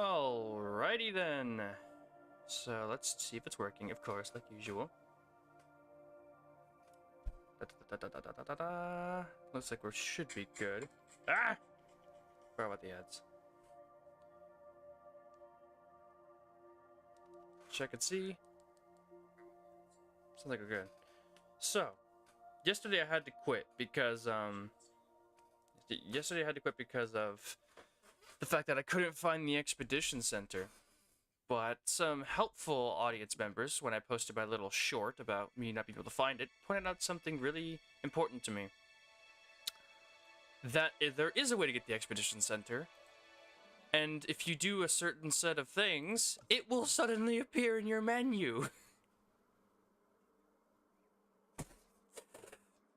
Alrighty then. So let's see if it's working, of course, like usual. Looks like we should be good. Ah! Forgot about the ads. Check and see. Sounds like we're good. So, yesterday I had to quit because, yesterday I had to quit because of the fact that I couldn't find the expedition center. But some helpful audience members, when I posted my little short about me not being able to find it, pointed out something really important to me. That there is a way to get the expedition center, and if you do a certain set of things, it will suddenly appear in your menu.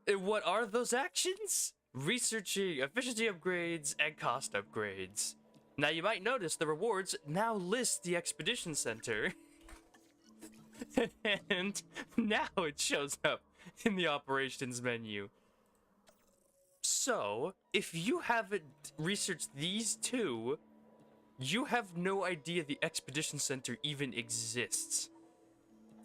And what are those actions? Researching efficiency upgrades and cost upgrades. Now you might notice the rewards now list the expedition center. And now it shows up in the operations menu. So, if you haven't researched these two, you have no idea the expedition center even exists.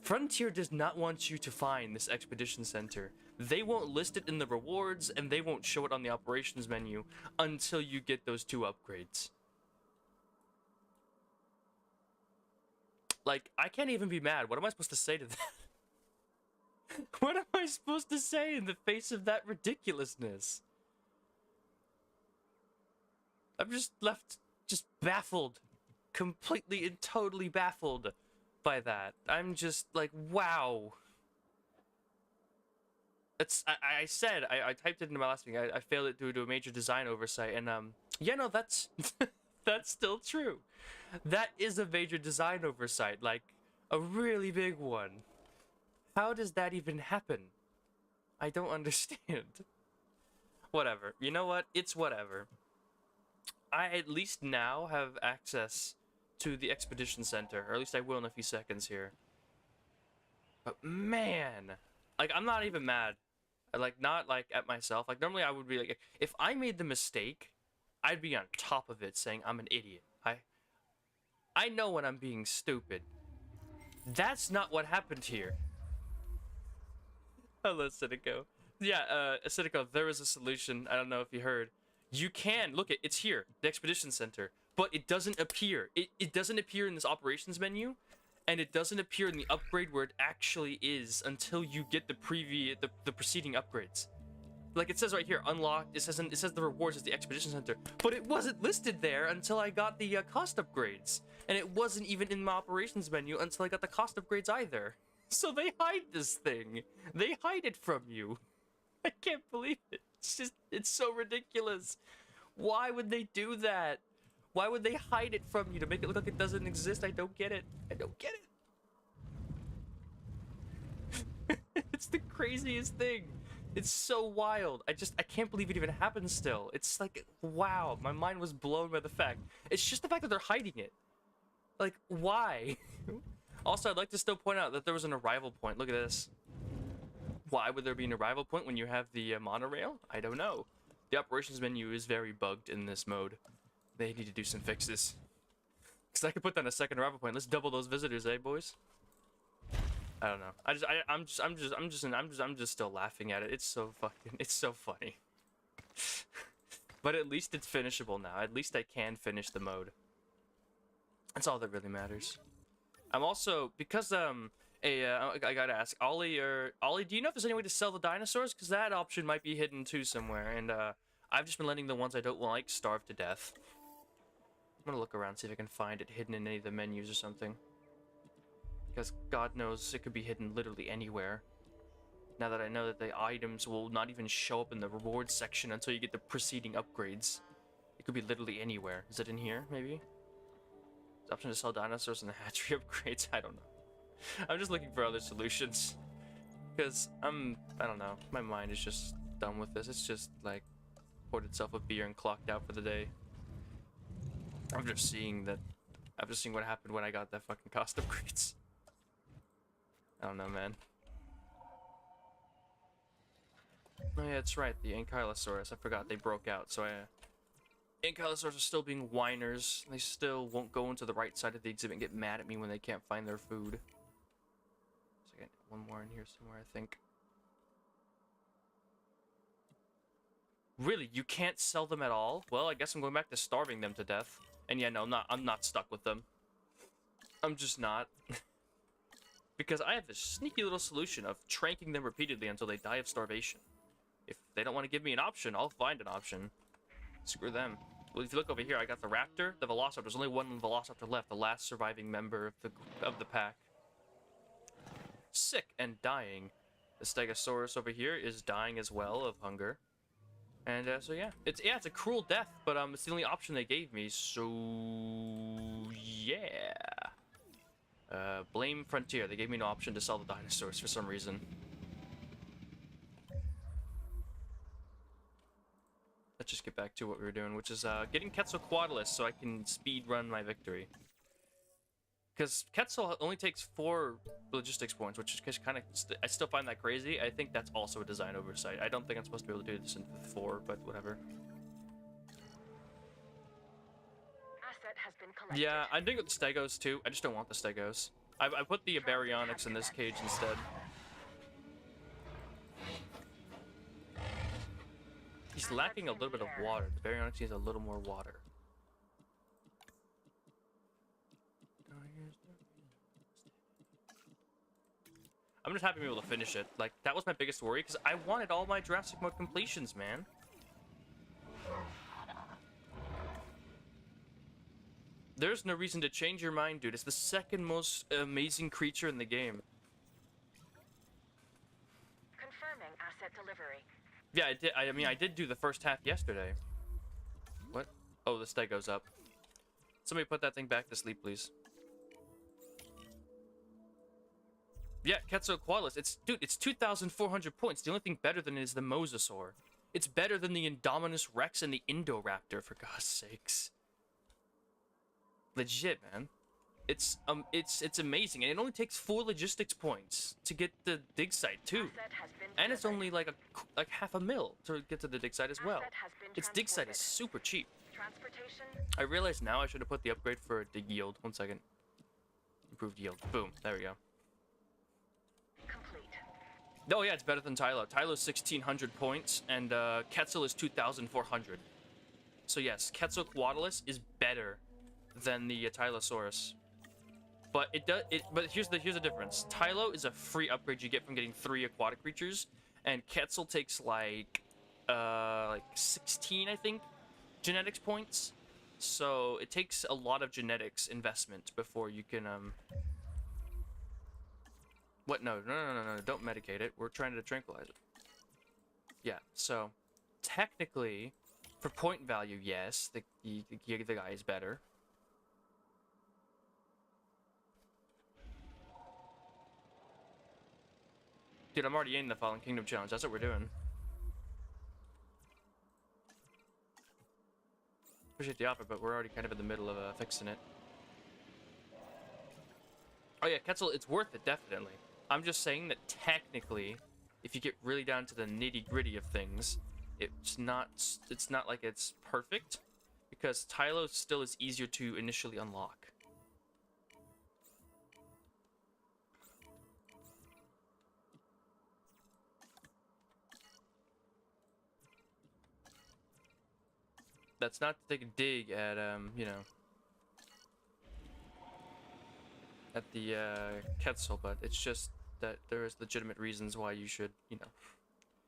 Frontier does not want you to find this expedition center. They won't list it in the rewards, and they won't show it on the operations menu until you get those two upgrades. Like, I can't even be mad. What am I supposed to say to that? What am I supposed to say in the face of that ridiculousness? I'm just left just baffled. Completely and totally baffled by that. I'm just like, wow. It's, I said, I typed it into my last meeting, I failed it due to a major design oversight, and, yeah, no, that's, that's still true. That is a major design oversight, like, a really big one. How does that even happen? I don't understand. Whatever. You know what? It's whatever. I at least now have access to the expedition center, or at least I will in a few seconds here. But man, like, I'm not even mad. Like, not like at myself. Like, normally I would be like, if I made the mistake, I'd be on top of it saying I'm an idiot. I know when I'm being stupid. That's not what happened here. Hello, Cynico. Yeah, Cynico, there is a solution. I don't know if you heard. You can, look, it's here, the expedition center, but it doesn't appear. It doesn't appear in this operations menu, and it doesn't appear in the upgrade where it actually is until you get the preceding upgrades. Like, it says right here, unlocked, it says the rewards is the expedition center, but it wasn't listed there until I got the cost upgrades, and it wasn't even in my operations menu until I got the cost upgrades either. So they hide this thing. They hide it from you. I can't believe it. It's just, it's so ridiculous. Why would they do that? Why would they hide it from you to make it look like it doesn't exist? I don't get it. I don't get it. It's the craziest thing. It's so wild. I can't believe it even happens still. It's like, wow, my mind was blown by the fact. It's just the fact that they're hiding it. Like, why? Also, I'd like to still point out that there was an arrival point. Look at this. Why would there be an arrival point when you have the monorail? I don't know. The operations menu is very bugged in this mode. They need to do some fixes. Because I could put down a second arrival point. Let's double those visitors, eh, boys? I don't know. I'm just still laughing at it. It's so funny. But at least it's finishable now. At least I can finish the mode. That's all that really matters. I'm also, because I gotta ask Ollie, do you know if there's any way to sell the dinosaurs? Because that option might be hidden too somewhere, and I've just been letting the ones I don't like starve to death. I'm gonna look around, see if I can find it hidden in any of the menus or something. Because God knows it could be hidden literally anywhere. Now that I know that the items will not even show up in the rewards section until you get the preceding upgrades. It could be literally anywhere. Is it in here, maybe? The option to sell dinosaurs and the hatchery upgrades? I don't know. I'm just looking for other solutions. Because I don't know. My mind is just done with this. It's just like poured itself a beer and clocked out for the day. I'm just seeing what happened when I got that fucking cost upgrades. I don't know, man. Oh yeah, that's right. The Chronosaurus. I forgot they broke out, so Ankylosaurs are still being whiners. They still won't go into the right side of the exhibit and get mad at me when they can't find their food. So I got one more in here somewhere, I think. Really, you can't sell them at all? Well, I guess I'm going back to starving them to death. And yeah, no, I'm not stuck with them. I'm just not. Because I have this sneaky little solution of tranking them repeatedly until they die of starvation. If they don't want to give me an option, I'll find an option. Screw them. Well, if you look over here, I got the raptor, the velociraptor. There's only one velociraptor left, the last surviving member of the pack. Sick and dying. The stegosaurus over here is dying as well of hunger. And so yeah, it's a cruel death, but it's the only option they gave me. So yeah. Blame Frontier. They gave me no option to sell the dinosaurs for some reason. Let's just get back to what we were doing, which is getting Quetzalcoatlus so I can speed run my victory. Because Quetzal only takes 4 logistics points, which is kind of... I still find that crazy. I think that's also a design oversight. I don't think I'm supposed to be able to do this in 4, but whatever. Asset has been collected. Yeah, I'm doing it with the Stegos too. I just don't want the Stegos. I put the Baryonyx in this cage instead. He's lacking a little bit of water. The Baryonyx needs a little more water. I'm just happy to be able to finish it. Like, that was my biggest worry, because I wanted all my Jurassic mode completions, man. There's no reason to change your mind, dude. It's the second most amazing creature in the game. Confirming asset delivery. Yeah, I did. I mean, I did do the first half yesterday. What? Oh, the Stego's up. Somebody put that thing back to sleep, please. Yeah, Quetzalcoatlus. It's 2,400 points. The only thing better than it is the Mosasaur. It's better than the Indominus Rex and the Indoraptor, for God's sakes. Legit, man. It's amazing, and it only takes 4 logistics points to get the dig site too, and it's only like half a mil to get to the dig site as well. Its dig site is super cheap. I realize now I should have put the upgrade for dig yield. 1 second. Improved yield. Boom. There we go. Complete. Oh yeah, it's better than Tylo. Tylo's 1,600 points, and Quetzal is 2,400. So yes, Quetzalcoatlus is better than the Tylosaurus. But but here's the difference. Tylo is a free upgrade you get from getting 3 aquatic creatures, and Quetzal takes like 16, I think, genetics points. So it takes a lot of genetics investment before you can What? No, don't medicate it. We're trying to tranquilize it. Yeah. So technically, for point value, yes, the guy is better. Dude, I'm already in the Fallen Kingdom challenge. That's what we're doing. Appreciate the offer, but we're already kind of in the middle of fixing it. Oh yeah, Quetzal, it's worth it, definitely. I'm just saying that technically, if you get really down to the nitty-gritty of things, it's not like it's perfect, because Tylo still is easier to initially unlock. That's not to take a dig at, you know, at the Quetzal, but it's just that there is legitimate reasons why you should, you know.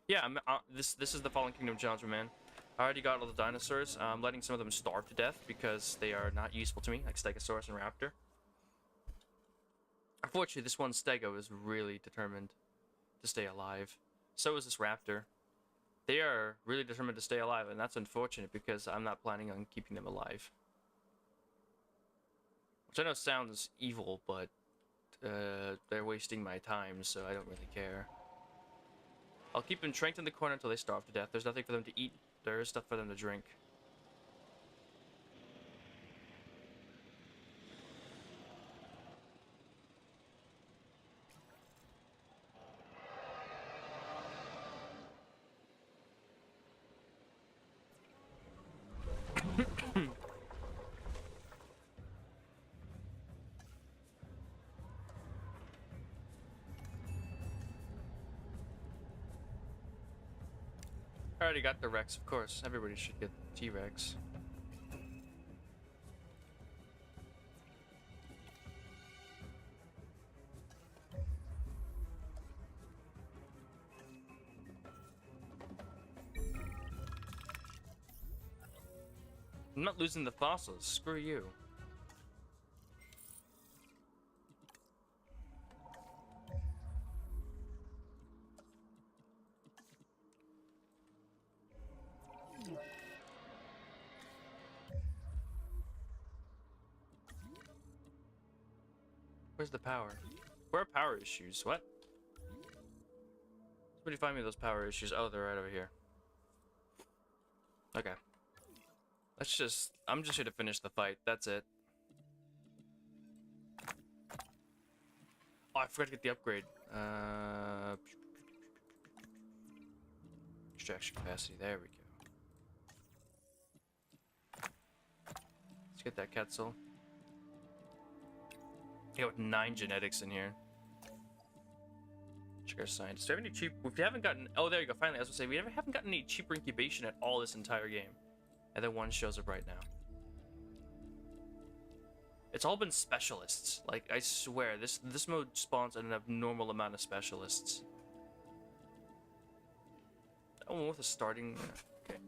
Yeah, this is the Fallen Kingdom challenge, man. I already got all the dinosaurs. I'm letting some of them starve to death because they are not useful to me, like Stegosaurus and Raptor. Unfortunately, this one Stego is really determined to stay alive. So is this Raptor. They are really determined to stay alive, and that's unfortunate because I'm not planning on keeping them alive. Which I know sounds evil, but they're wasting my time, so I don't really care. I'll keep them tranked in the corner until they starve to death. There's nothing for them to eat. There is stuff for them to drink. I already got the Rex, of course. Everybody should get the T-Rex. I'm not losing the fossils. Screw you. Where's the power? Where are power issues? What? Somebody find me those power issues. Oh, they're right over here. Okay. I'm just here to finish the fight. That's it. Oh, I forgot to get the upgrade. Extraction capacity. There we go. Let's get that Quetzal. You got 9 genetics in here. Check our scientists. Do we have any cheap? We haven't gotten. Oh, there you go. Finally, I was gonna say we haven't gotten any cheaper incubation at all this entire game, and then one shows up right now. It's all been specialists. Like I swear, this mode spawns an abnormal amount of specialists. Oh, with a starting. Okay.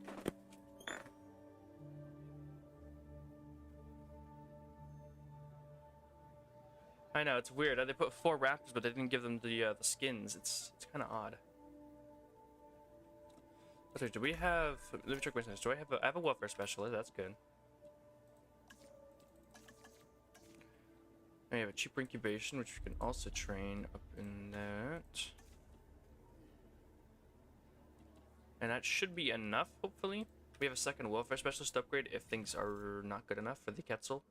I know, it's weird. They put 4 raptors, but they didn't give them the skins. It's kind of odd. Okay, do we have? Let me check my sense. Do I have a welfare specialist? That's good. And we have a cheaper incubation, which we can also train up in that. And that should be enough, hopefully. We have a second welfare specialist upgrade if things are not good enough for the Quetzal.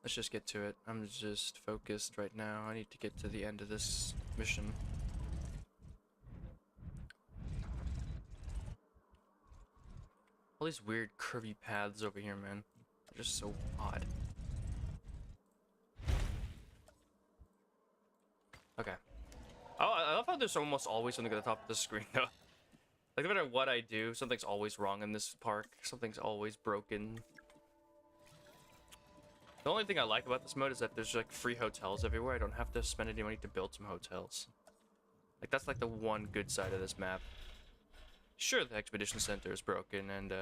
Let's just get to it. I'm just focused right now. I need to get to the end of this mission. All these weird curvy paths over here, man. They're just so odd. Okay. Oh, I love how there's almost always something at the top of the screen, though. Like, no matter what I do, something's always wrong in this park. Something's always broken. The only thing I like about this mode is that there's like free hotels everywhere. I don't have to spend any money to build some hotels. Like that's like the one good side of this map. Sure, the expedition center is broken and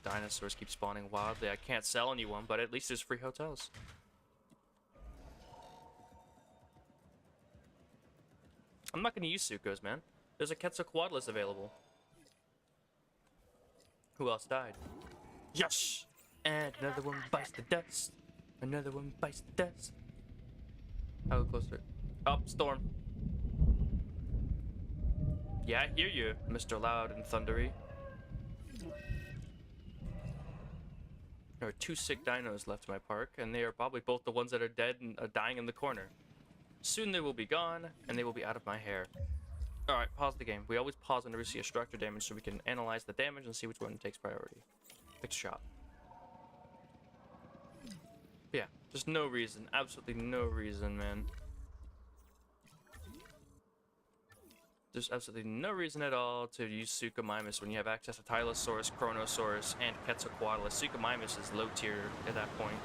dinosaurs keep spawning wildly. I can't sell anyone, but at least there's free hotels. I'm not gonna use Sucos, man. There's a Quetzalcoatlus available. Who else died? Yes! And another one bites the dust. Another one bites the dust. How close to it? Up, storm. Yeah, I hear you, Mr. Loud and Thundery. There are 2 sick dinos left in my park, and they are probably both the ones that are dead and dying in the corner. Soon they will be gone, and they will be out of my hair. Alright, pause the game. We always pause whenever we see a structure damage so we can analyze the damage and see which one takes priority. Fixed shot. Yeah, just no reason. Absolutely no reason, man. There's absolutely no reason at all to use Suchomimus when you have access to Tylosaurus, Chronosaurus, and Quetzalcoatlus. Suchomimus is low tier at that point.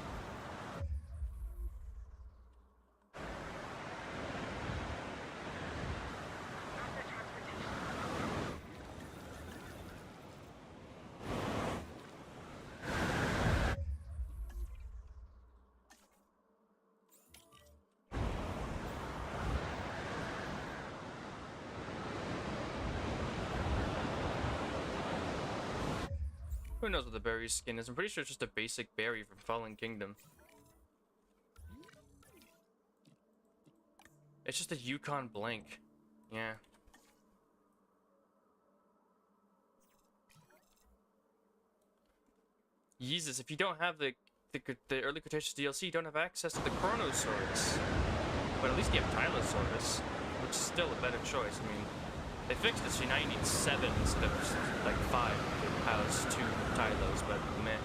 Who knows what the berry's skin is? I'm pretty sure it's just a basic berry from Fallen Kingdom. It's just a Yukon blank. Yeah. Jesus, if you don't have the early Cretaceous DLC, you don't have access to the Chronosaurus. But at least you have Tylosaurus, which is still a better choice. I mean, they fixed it so now you need 7 instead of like 5 to house 2 Tylos, but meh.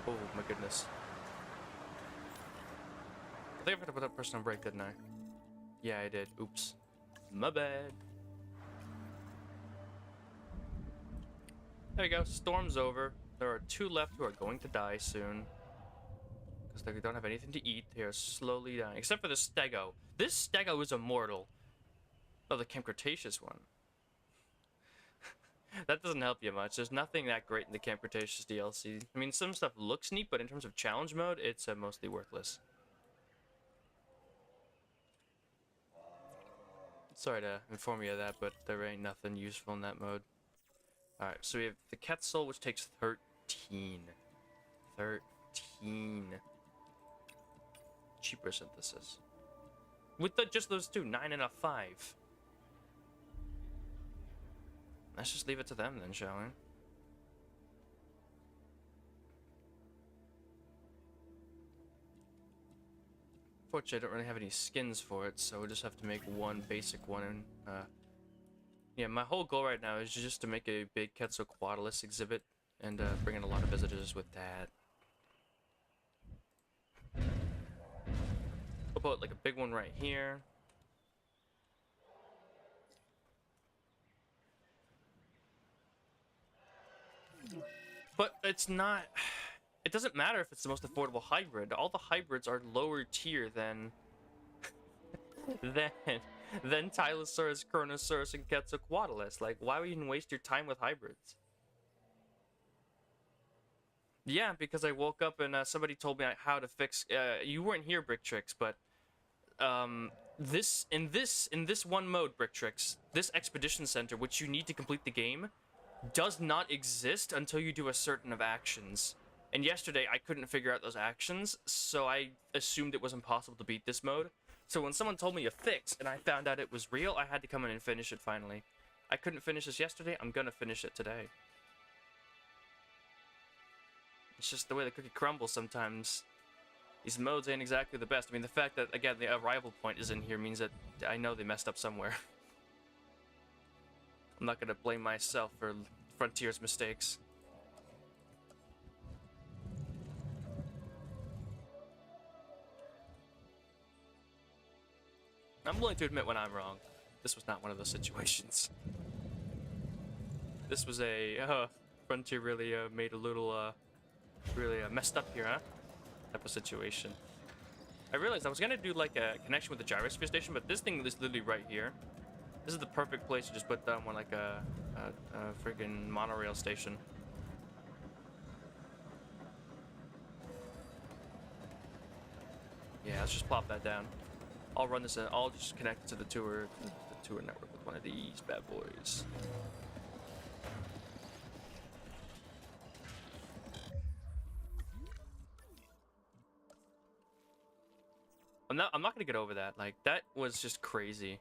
Oh my goodness. I think I forgot to put that person on break, didn't I? Yeah, I did. Oops. My bad. There you go. Storm's over. There are 2 left who are going to die soon. Because they don't have anything to eat. They are slowly dying. Except for the Stego. This Stego is immortal. Oh, the Camp Cretaceous one. That doesn't help you much. There's nothing that great in the Camp Cretaceous DLC. I mean, some stuff looks neat, but in terms of challenge mode, it's mostly worthless. Sorry to inform you of that, but there ain't nothing useful in that mode. Alright, so we have the Quetzal, which takes 13. 13. Cheaper synthesis. With just those 2, 9 and a 5. Let's just leave it to them then, shall we? Fortunately, I don't really have any skins for it, so we'll just have to make one basic one. And yeah, my whole goal right now is just to make a big Quetzalcoatlus exhibit and bring in a lot of visitors with that. We'll put like a big one right here. But it's not... It doesn't matter if it's the most affordable hybrid. All the hybrids are lower tier than... than Tylosaurus, Chronosaurus, and Quetzalcoatlus. Like, why would you even waste your time with hybrids? Yeah, because I woke up and somebody told me how to fix... you weren't here, Brick Tricks, but... in this one mode, Brick Tricks, this expedition center, which you need to complete the game, does not exist until you do a certain of actions. And yesterday I couldn't figure out those actions, so I assumed it was impossible to beat this mode. So when someone told me a fix and I found out it was real, I had to come in and finish it finally. I couldn't finish this yesterday, I'm gonna finish it today. It's just the way the cookie crumbles sometimes. These modes ain't exactly the best. I mean, the fact that, again, the arrival point is in here means that I know they messed up somewhere. I'm not gonna blame myself for Frontier's mistakes. I'm willing to admit when I'm wrong. This was not one of those situations. This was a, Frontier really made a little, really messed up here, huh? Type of situation. I realized I was gonna do like a connection with the gyrosphere station, but this thing is literally right here. This is the perfect place to just put down one, like a freaking monorail station. Yeah, let's just plop that down. I'll run this in. I'll just connect it to the tour network with one of these bad boys. I'm not gonna get over that. Like, that was just crazy.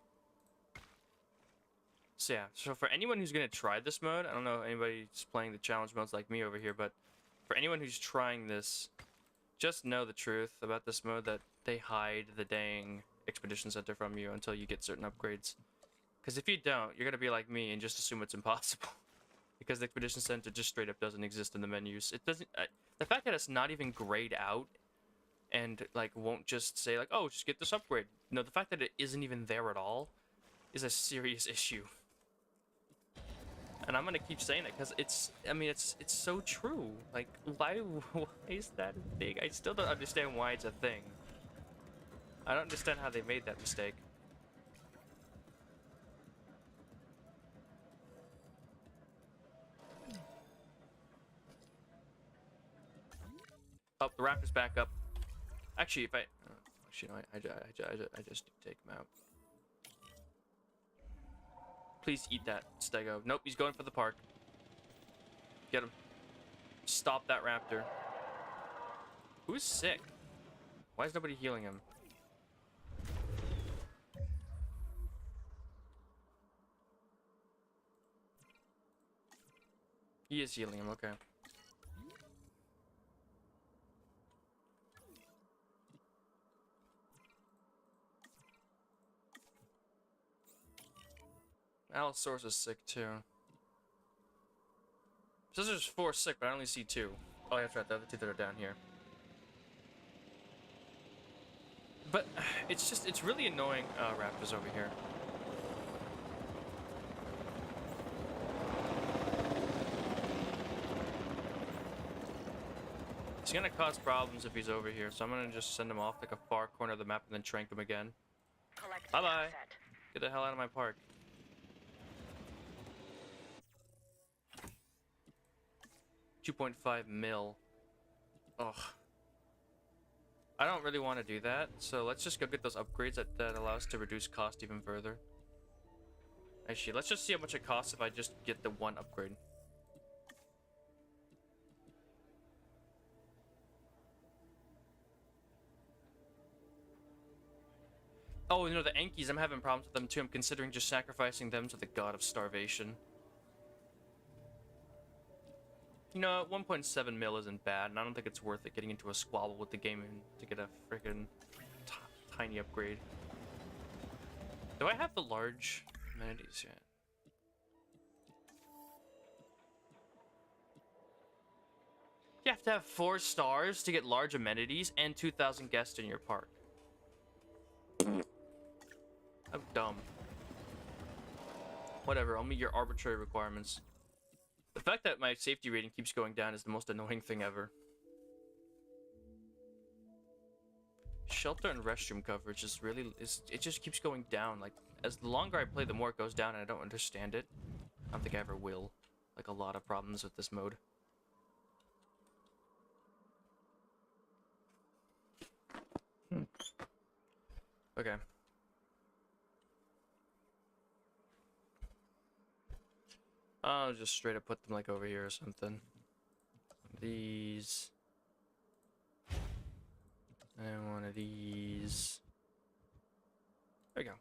So yeah, so for anyone who's gonna try this mode, I don't know if anybody's playing the challenge modes like me over here, but for anyone who's trying this, just know the truth about this mode, that they hide the dang expedition center from you until you get certain upgrades. Because if you don't, you're gonna be like me and just assume it's impossible. Because the expedition center just straight up doesn't exist in the menus. It doesn't. The fact that it's not even grayed out and like won't just say like, oh, just get this upgrade. No, the fact that it isn't even there at all is a serious issue. And I'm gonna keep saying it because it's, I mean, it's so true. Like, why is that a thing? I still don't understand why it's a thing. I don't understand how they made that mistake. Oh, the raptor's back up. Actually, if I, actually, no, I just take him out. Please eat that, Stego. Nope, he's going for the park. Get him. Stop that raptor. Who's sick? Why is nobody healing him? He is healing him, okay. Allosaurus is sick too. It says there's 4 sick, but I only see 2. Oh, yeah, that's right. The other 2 that are down here. But it's really annoying. Raptors over here. It's gonna cause problems if he's over here, so I'm gonna just send him off like a far corner of the map and then trank him again. Collecting Bye-bye. asset. Get the hell out of my park. $2.5 mil. Ugh. I don't really want to do that, so let's just go get those upgrades that allow us to reduce cost even further. Actually, let's just see how much it costs if I just get the one upgrade. Oh, you know, the Enkies, I'm having problems with them too. I'm considering just sacrificing them to the god of starvation. You know, 1.7 mil isn't bad, and I don't think it's worth it getting into a squabble with the game to get a freaking tiny upgrade. Do I have the large amenities yet? You have to have 4 stars to get large amenities and 2,000 guests in your park. How dumb. Whatever, I'll meet your arbitrary requirements. The fact that my safety rating keeps going down is the most annoying thing ever. Shelter and restroom coverage is really... it just keeps going down. Like, as the longer I play, the more it goes down, and I don't understand it. I don't think I ever will. Like, a lot of problems with this mode. Okay. I'll just straight up put them like over here or something. These. And one of these. There we go.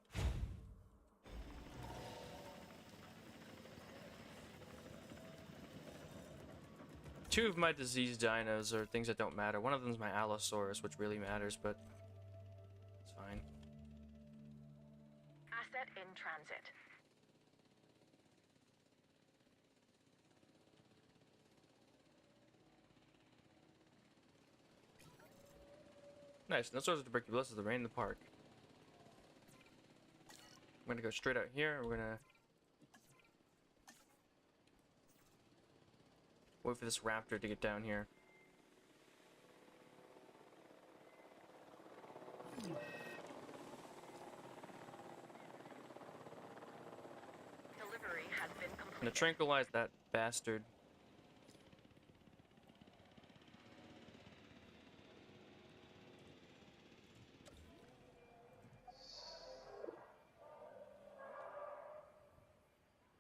Two of my diseased dinos are things that don't matter. One of them is my Allosaurus, which really matters, but it's fine. Asset in transit. Nice. No source of tuberculosis. The rain in the park. I'm gonna go straight out here. We're gonna wait for this raptor to get down here. Delivery has been I'm gonna completed. tranquilize that bastard.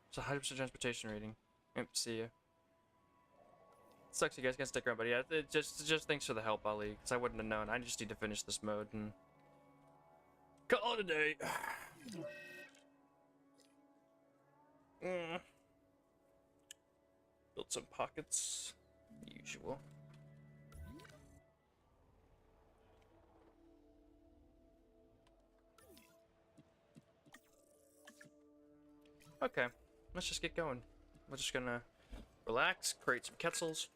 It's a 100% transportation rating. Yep, see ya. Sucks you guys can't stick around, but yeah, just thanks for the help, Ali, because I wouldn't have known. I just need to finish this mode and call it a day. Build some pockets, usual. Okay, let's just get going. We're just gonna relax, create some Quetzals,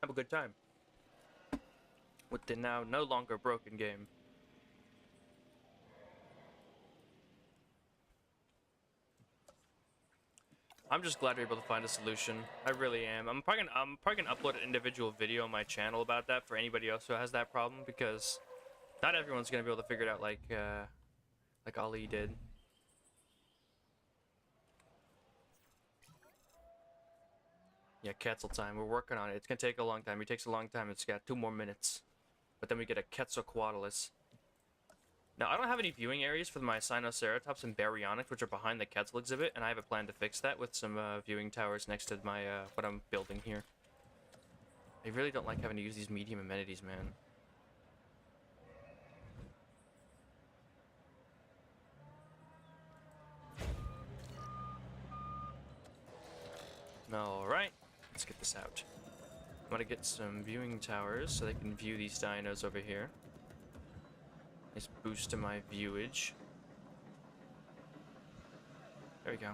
have a good time with the now no longer broken game. I'm just glad we're able to find a solution. I really am. I'm probably gonna upload an individual video on my channel about that for anybody else who has that problem, because not everyone's gonna be able to figure it out like Ali did. Yeah, Quetzal time. We're working on it. It's gonna take a long time. It takes a long time. It's got 2 more minutes. But then we get a Quetzalcoatlus. Now, I don't have any viewing areas for my Sinoceratops and Baryonyx, which are behind the Quetzal exhibit, and I have a plan to fix that with some viewing towers next to my what I'm building here. I really don't like having to use these medium amenities, man. Alright, let's get this out. I'm gonna get some viewing towers so they can view these dinos over here. Nice boost to my viewage. There we go.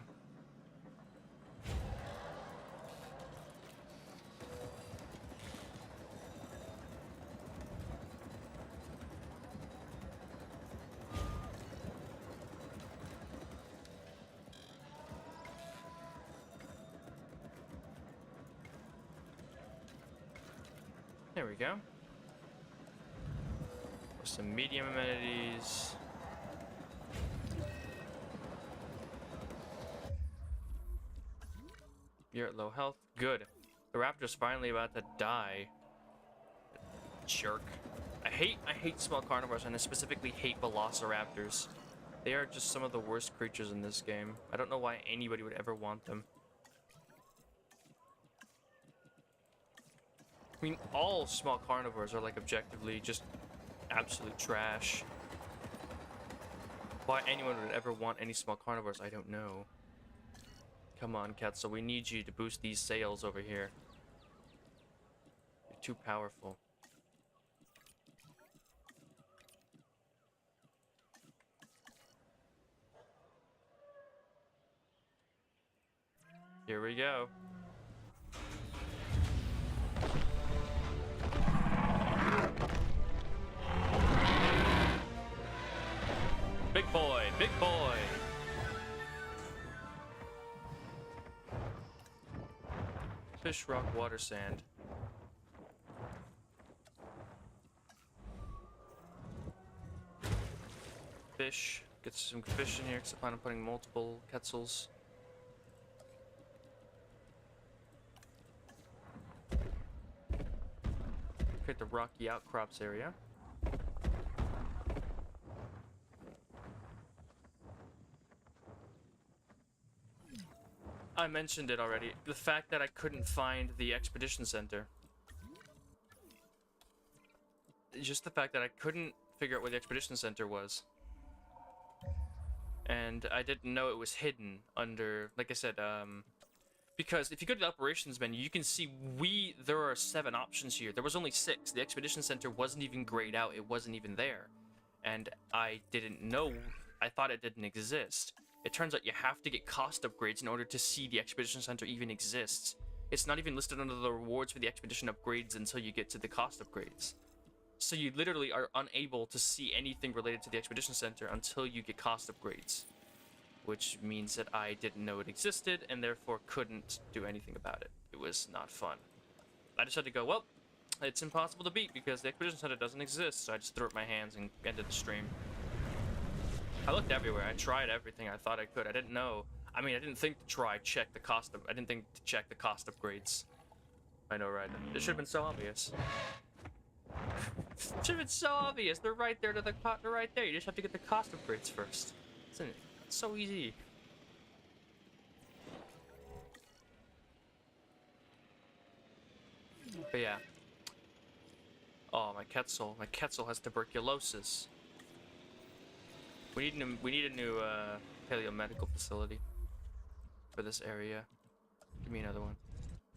There we go. Some medium amenities. You're at low health. Good. The raptor's finally about to die. Jerk. I hate small carnivores, and I specifically hate velociraptors. They are just some of the worst creatures in this game. I don't know why anybody would ever want them. I mean, all small carnivores are like objectively just absolute trash. Why anyone would ever want any small carnivores, I don't know. Come on, Quetzal, we need you to boost these sales over here. You're too powerful. Here we go. Big boy, big boy. Fish, rock, water, sand. Fish. Get some fish in here because I plan on putting multiple Quetzals. Create the rocky outcrops area. I mentioned it already. The fact that I couldn't find the expedition center. Just the fact that I couldn't figure out where the expedition center was. And I didn't know it was hidden under, like I said, because if you go to the operations menu, you can see there are 7 options here. There was only 6. The expedition center wasn't even grayed out. It wasn't even there. And I didn't know. I thought it didn't exist. It turns out you have to get cost upgrades in order to see the expedition center even exists. It's not even listed under the rewards for the expedition upgrades until you get to the cost upgrades. So you literally are unable to see anything related to the expedition center until you get cost upgrades. Which means that I didn't know it existed and therefore couldn't do anything about it. It was not fun. I just had to go, well, it's impossible to beat because the expedition center doesn't exist. So I just threw up my hands and ended the stream. I looked everywhere. I tried everything I thought I could. I didn't know. I mean, I didn't think to try check the cost of. I didn't think to check the cost upgrades. I know, right? It should have been so obvious. Should have been so obvious. They're right there. They're right there. You just have to get the cost upgrades first. Isn't it? It's so easy. But yeah. Oh, my Quetzal. My Quetzal has tuberculosis. We need a new paleomedical facility for this area. Give me another one.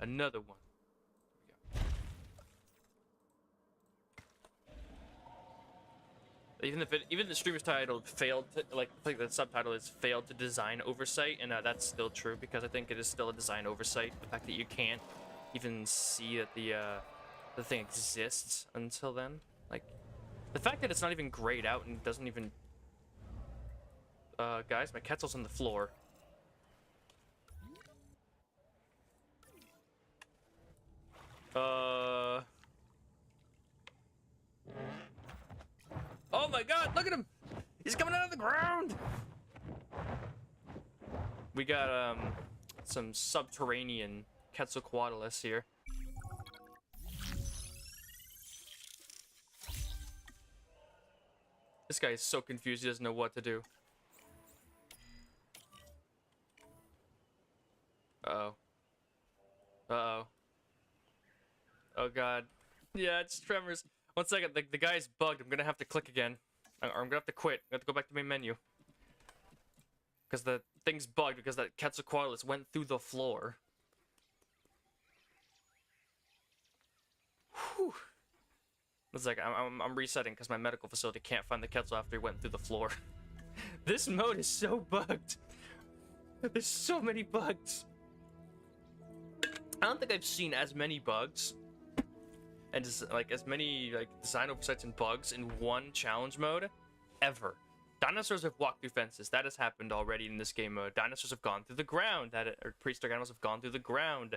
Another one. There we go. Even the stream is titled "failed," like the subtitle is "failed to design oversight," and that's still true because I think it is still a design oversight. The fact that you can't even see that the thing exists until then, like the fact that it's not even grayed out and doesn't even. Guys, my Quetzal's on the floor. Oh my god, look at him! He's coming out of the ground! We got, some subterranean Quetzalcoatlus here. This guy is so confused, he doesn't know what to do. Uh-oh. Uh-oh. Oh god. Yeah, it's tremors. One second, the guy's bugged. I'm gonna have to click again. Or I'm gonna have to quit. I have to go back to main menu. Because the thing's bugged because that Quetzalcoatlus went through the floor. Whew. It's like, I'm resetting because my medical facility can't find the Quetzal after he went through the floor. This mode is so bugged. There's so many bugs. I don't think I've seen as many bugs and just, like as many like design oversights and bugs in one challenge mode ever. Dinosaurs have walked through fences. That has happened already in this game mode. Dinosaurs have gone through the ground. Or prehistoric animals have gone through the ground.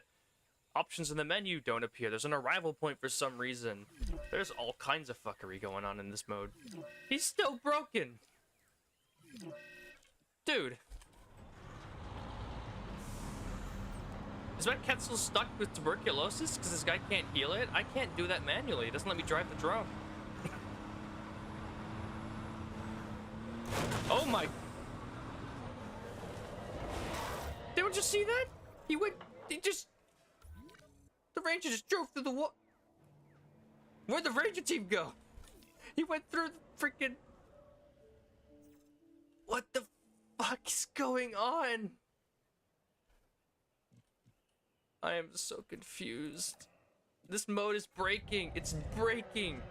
Options in the menu don't appear. There's an arrival point for some reason. There's all kinds of fuckery going on in this mode. He's still broken! Dude. Is my Quetzal stuck with tuberculosis because this guy can't heal it? I can't do that manually. It doesn't let me drive the drone. Oh my... Did you see that? He just... The ranger just drove through the wall. Where'd the ranger team go? He went through the freaking... What the fuck is going on? I am so confused. This mode is breaking. It's breaking.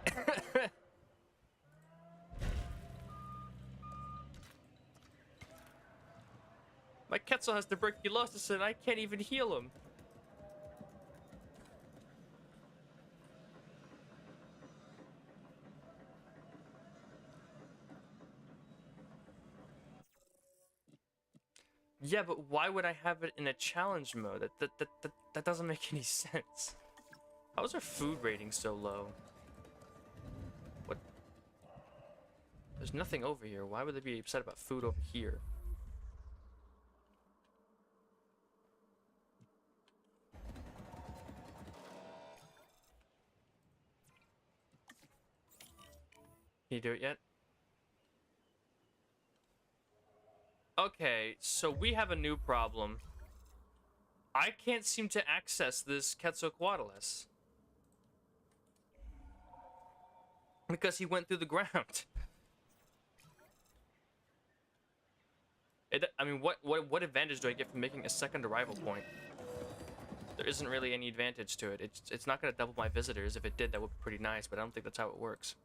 My Quetzal has tuberculosis and I can't even heal him. Yeah, but why would I have it in a challenge mode? That doesn't make any sense. How is our food rating so low? What? There's nothing over here. Why would they be upset about food over here? Can you do it yet? Okay, so we have a new problem. I can't seem to access this Quetzalcoatlus. Because he went through the ground. I mean, what advantage do I get from making a second arrival point? There isn't really any advantage to it. It's not going to double my visitors. If it did, that would be pretty nice, but I don't think that's how it works.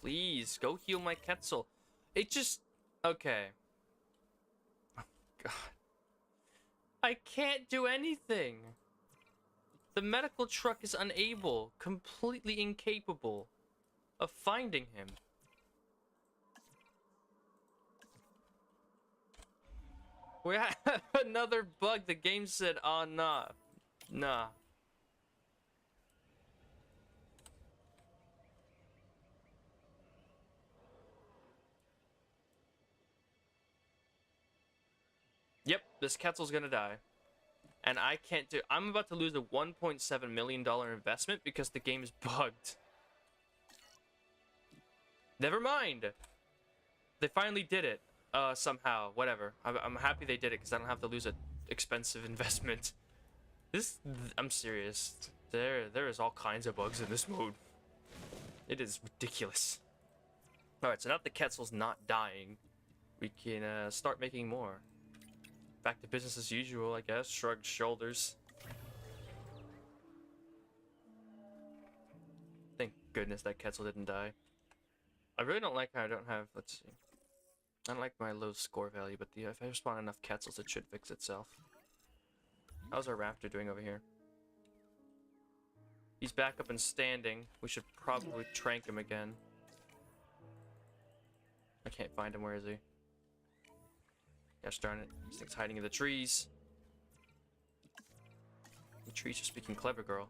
Please, go heal my Quetzal. It just... Okay. Oh, God. I can't do anything. The medical truck is unable, completely incapable of finding him. We have another bug. The game said, oh, nah. Nah. Yep, this Quetzal's gonna die. And I can't do... I'm about to lose a $1.7 million investment because the game is bugged. Never mind. They finally did it. Somehow. Whatever. I'm happy they did it because I don't have to lose an expensive investment. I'm serious. There is all kinds of bugs in this mode. It is ridiculous. Alright, so now that the Quetzal's not dying, we can start making more. Back to business as usual, I guess. Shrugged shoulders. Thank goodness that Quetzal didn't die. I really don't like how I don't have... Let's see. I don't like my low score value, but if I spawn enough Quetzals, it should fix itself. How's our raptor doing over here? He's back up and standing. We should probably trank him again. I can't find him. Where is he? Gosh darn it. This thing's hiding in the trees. The trees are speaking clever, girl.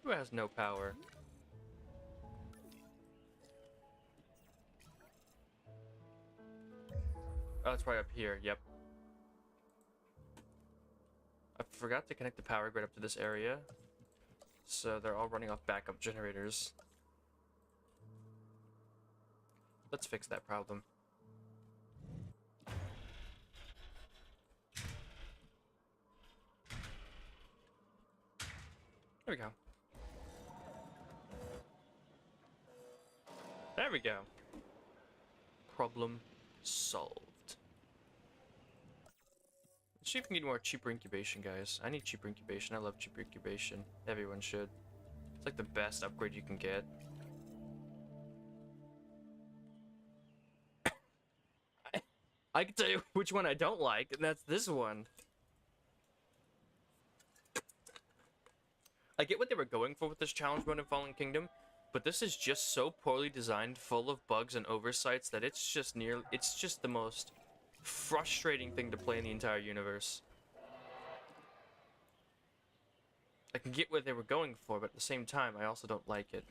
Who has no power? Oh, it's right up here. Yep. I forgot to connect the power grid up to this area. So they're all running off backup generators. Let's fix that problem. There we go. There we go. Problem solved. Let's see if we can get more cheaper incubation, guys. I need cheaper incubation. I love cheaper incubation. Everyone should. It's like the best upgrade you can get. I can tell you which one I don't like, and that's this one. I get what they were going for with this challenge mode in Fallen Kingdom, but this is just so poorly designed, full of bugs and oversights that it's just the most frustrating thing to play in the entire universe. I can get what they were going for, but at the same time, I also don't like it.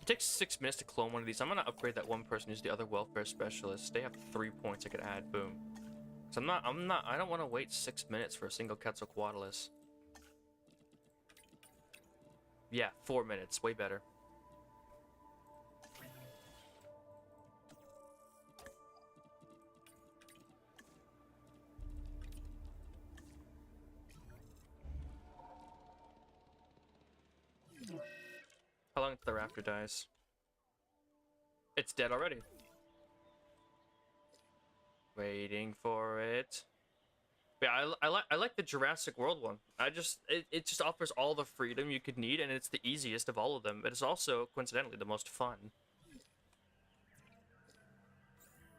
It takes 6 minutes to clone one of these. I'm gonna upgrade that one person who's the other welfare specialist. They have 3 points I could add. Boom. So I don't want to wait 6 minutes for a single Quetzalcoatlus. Yeah, 4 minutes. Way better. How long until the raptor dies? It's dead already. Waiting for it. Yeah, I like the Jurassic World one. It just offers all the freedom you could need, and it's the easiest of all of them. But it's also coincidentally the most fun.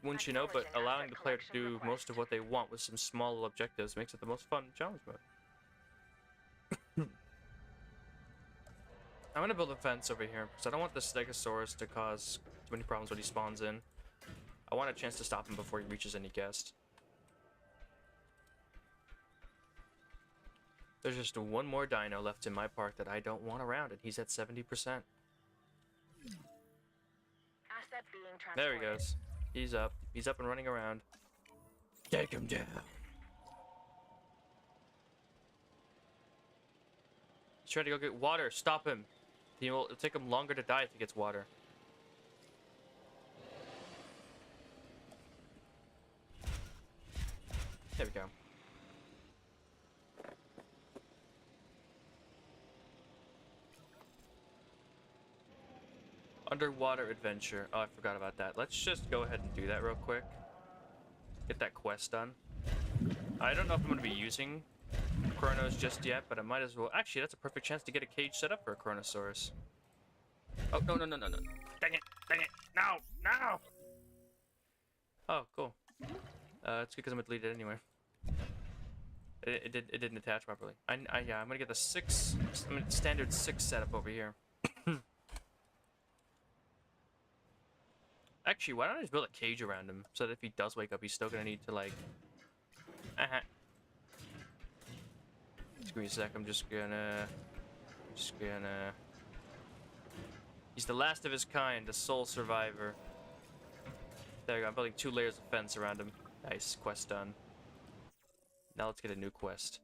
Wouldn't you know? But allowing the player to do most of what they want with some small objectives makes it the most fun challenge mode. I'm gonna build a fence over here because I don't want the Stegosaurus to cause too many problems when he spawns in. I want a chance to stop him before he reaches any guest. There's just one more dino left in my park that I don't want around, and he's at 70%. Asset being transported. There he goes. He's up. He's up and running around. Take him down. He's trying to go get water. Stop him. It'll take him longer to die if he gets water. There we go. Underwater adventure. Oh, I forgot about that. Let's just go ahead and do that real quick. Get that quest done. I don't know if I'm going to be using Chronos just yet, but I might as well. Actually, that's a perfect chance to get a cage set up for a Chronosaurus. Oh, no. Dang it. No. Oh, cool. It's good because I'm going to delete it anyway. It didn't attach properly. Yeah, I'm going to get the standard 6 setup over here. Actually, why don't I just build a cage around him so that if he does wake up, he's still gonna need to like. Just give me a sec. I'm just gonna. He's the last of his kind, the sole survivor. There we go. I'm building 2 layers of fence around him. Nice, quest done. Now let's get a new quest.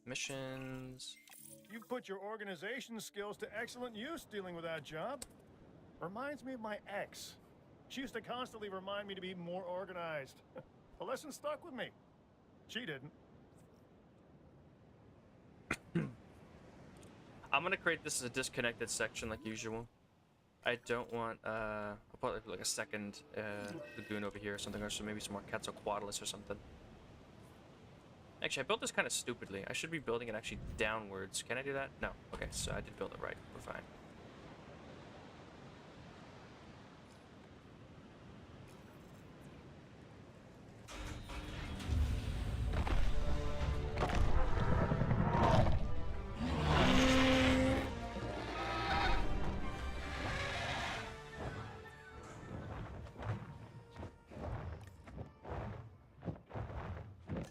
Missions. You've put your organization skills to excellent use dealing with that job. Reminds me of my ex. She used to constantly remind me to be more organized. The lesson stuck with me. She didn't. I'm gonna create this as a disconnected section like usual. I don't want, I'll probably put like a second lagoon over here or something, or so maybe some more Quetzalcoatlus or something. Actually, I built this kind of stupidly. I should be building it actually downwards. Can I do that? No. Okay, so I did build it right. We're fine.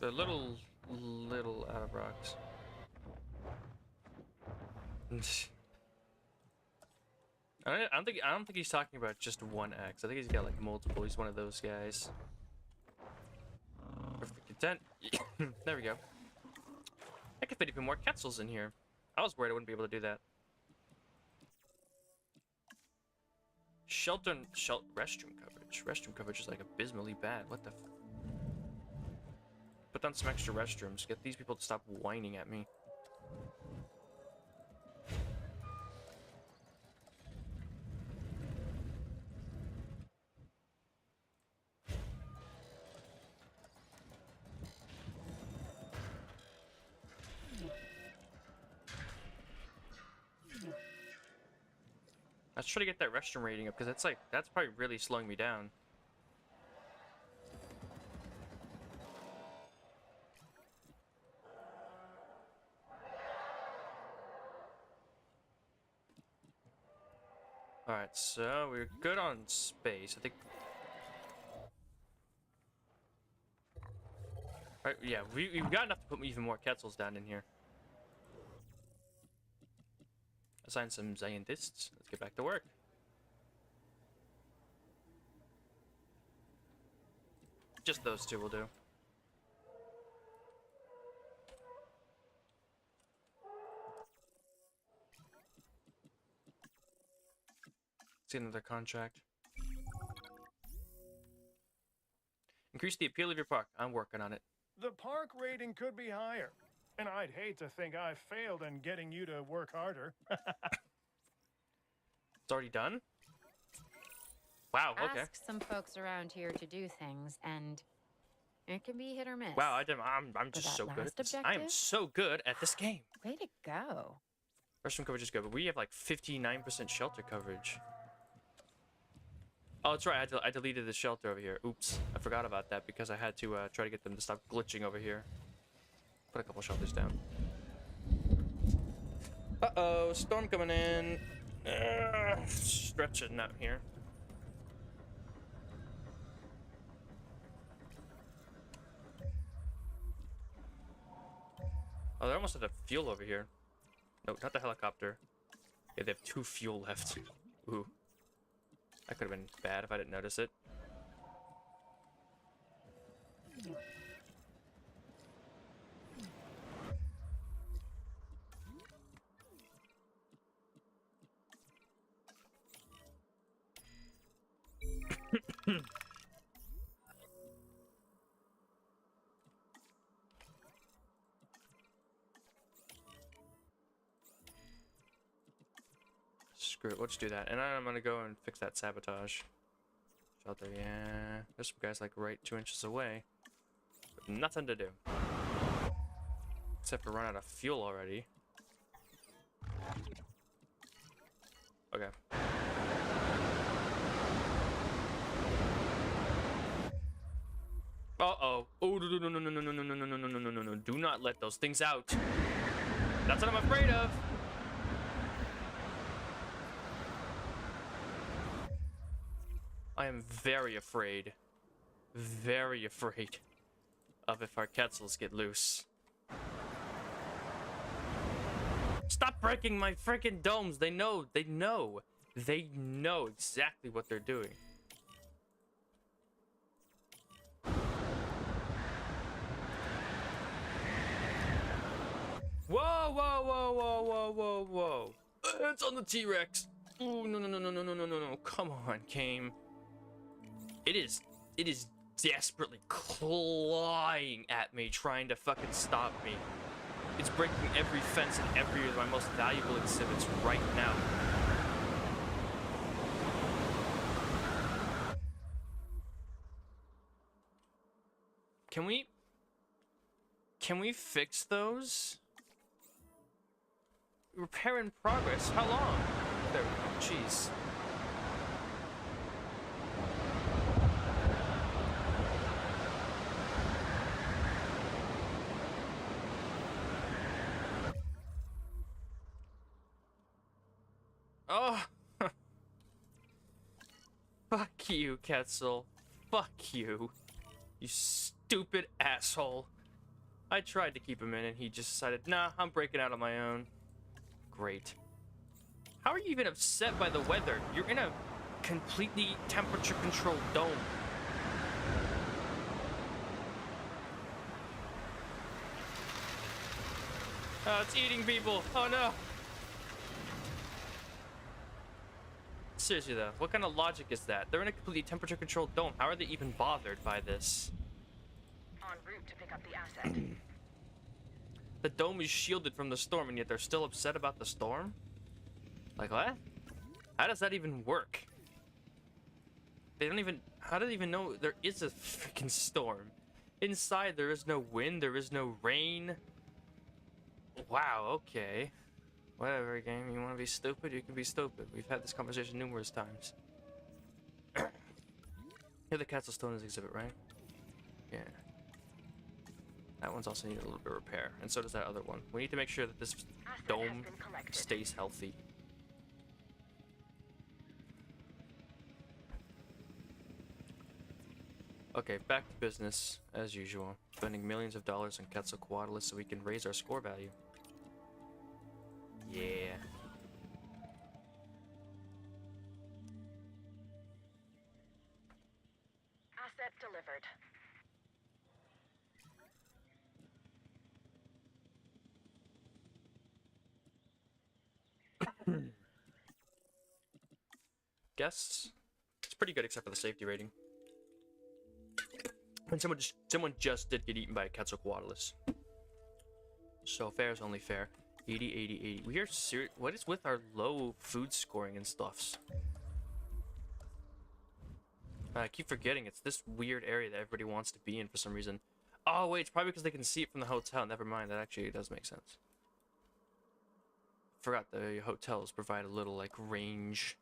The little out of rocks. I don't think he's talking about just one axe. I think he's got like multiple. He's one of those guys. Perfect content. There we go. I could fit even more Quetzals in here. I was worried I wouldn't be able to do that. Restroom coverage. Restroom coverage is like abysmally bad. What the? Put down some extra restrooms. Get these people to stop whining at me. Let's try to get that restroom rating up, because that's probably really slowing me down. Alright, so we're good on space. I think. Alright, yeah, we've got enough to put even more Quetzals down in here. Assign some scientists. Let's get back to work. Just those two will do. Let's get another contract. Increase the appeal of your park. I'm working on it. The park rating could be higher. And I'd hate to think I failed in getting you to work harder. It's already done? Wow, okay. Ask some folks around here to do things, and it can be hit or miss. Wow, I'm just so good at this. I am so good at this game. Way to go. Restroom coverage is good, but we have like 59% shelter coverage. Oh, that's right. I deleted the shelter over here. Oops. I forgot about that because I had to try to get them to stop glitching over here. Put a couple shelters down. Uh-oh. Storm coming in. Stretching out here. Oh, they're almost out of fuel over here. No, not the helicopter. Yeah, they have 2 fuel left. Ooh. That could have been bad if I didn't notice it. Screw it, let's do that. And I'm gonna go and fix that sabotage. Shelter, yeah. There's some guys like right 2 inches away. But nothing to do. Except for run out of fuel already. Okay. Uh-oh. Oh, no, no, no, no, no, no, no, no, no, no, no, no, no, no. Do not let those things out. That's what I'm afraid of. I am very afraid of if our Quetzals get loose. Stop breaking my freaking domes. They know exactly what they're doing. Whoa, whoa, whoa, whoa, whoa, whoa, whoa. It's on the T-Rex. Oh, no, no, no, no, no, no, no, no, no. Come on, Kame. It is desperately clawing at me, trying to fucking stop me. It's breaking every fence and every of my most valuable exhibits right now. Can we fix those? Repair in progress. How long? There we go. Jeez. Oh. Fuck you, Quetzal. Fuck you. You stupid asshole. I tried to keep him in and he just decided, nah, I'm breaking out on my own. Great. How are you even upset by the weather? You're in a completely temperature-controlled dome. Oh, it's eating people. Oh, no. Seriously, though, what kind of logic is that? They're in a completely temperature-controlled dome. How are they even bothered by this? En route to pick up the asset. The dome is shielded from the storm, and yet they're still upset about the storm? Like, what? How does that even work? They don't even... How do they even know there is a freaking storm? Inside, there is no wind, there is no rain. Wow, okay. Whatever, game. You want to be stupid? You can be stupid. We've had this conversation numerous times. Here, the Castle Stones exhibit, right? Yeah. That one's also needing a little bit of repair, and so does that other one. We need to make sure that this Asset has dome been collected. stays healthy. Okay, back to business, as usual. Spending millions of dollars on Quetzalcoatlus so we can raise our score value. Yeah. Asset delivered. Guess it's pretty good except for the safety rating. And someone just did get eaten by a Quetzalcoatlus. So fair is only fair. 80, 80, 80. We are serious. What is with our low food scoring and stuffs? I keep forgetting it's this weird area that everybody wants to be in for some reason. Oh wait, it's probably because they can see it from the hotel. Never mind, that actually does make sense. Forgot the hotels provide a little like range.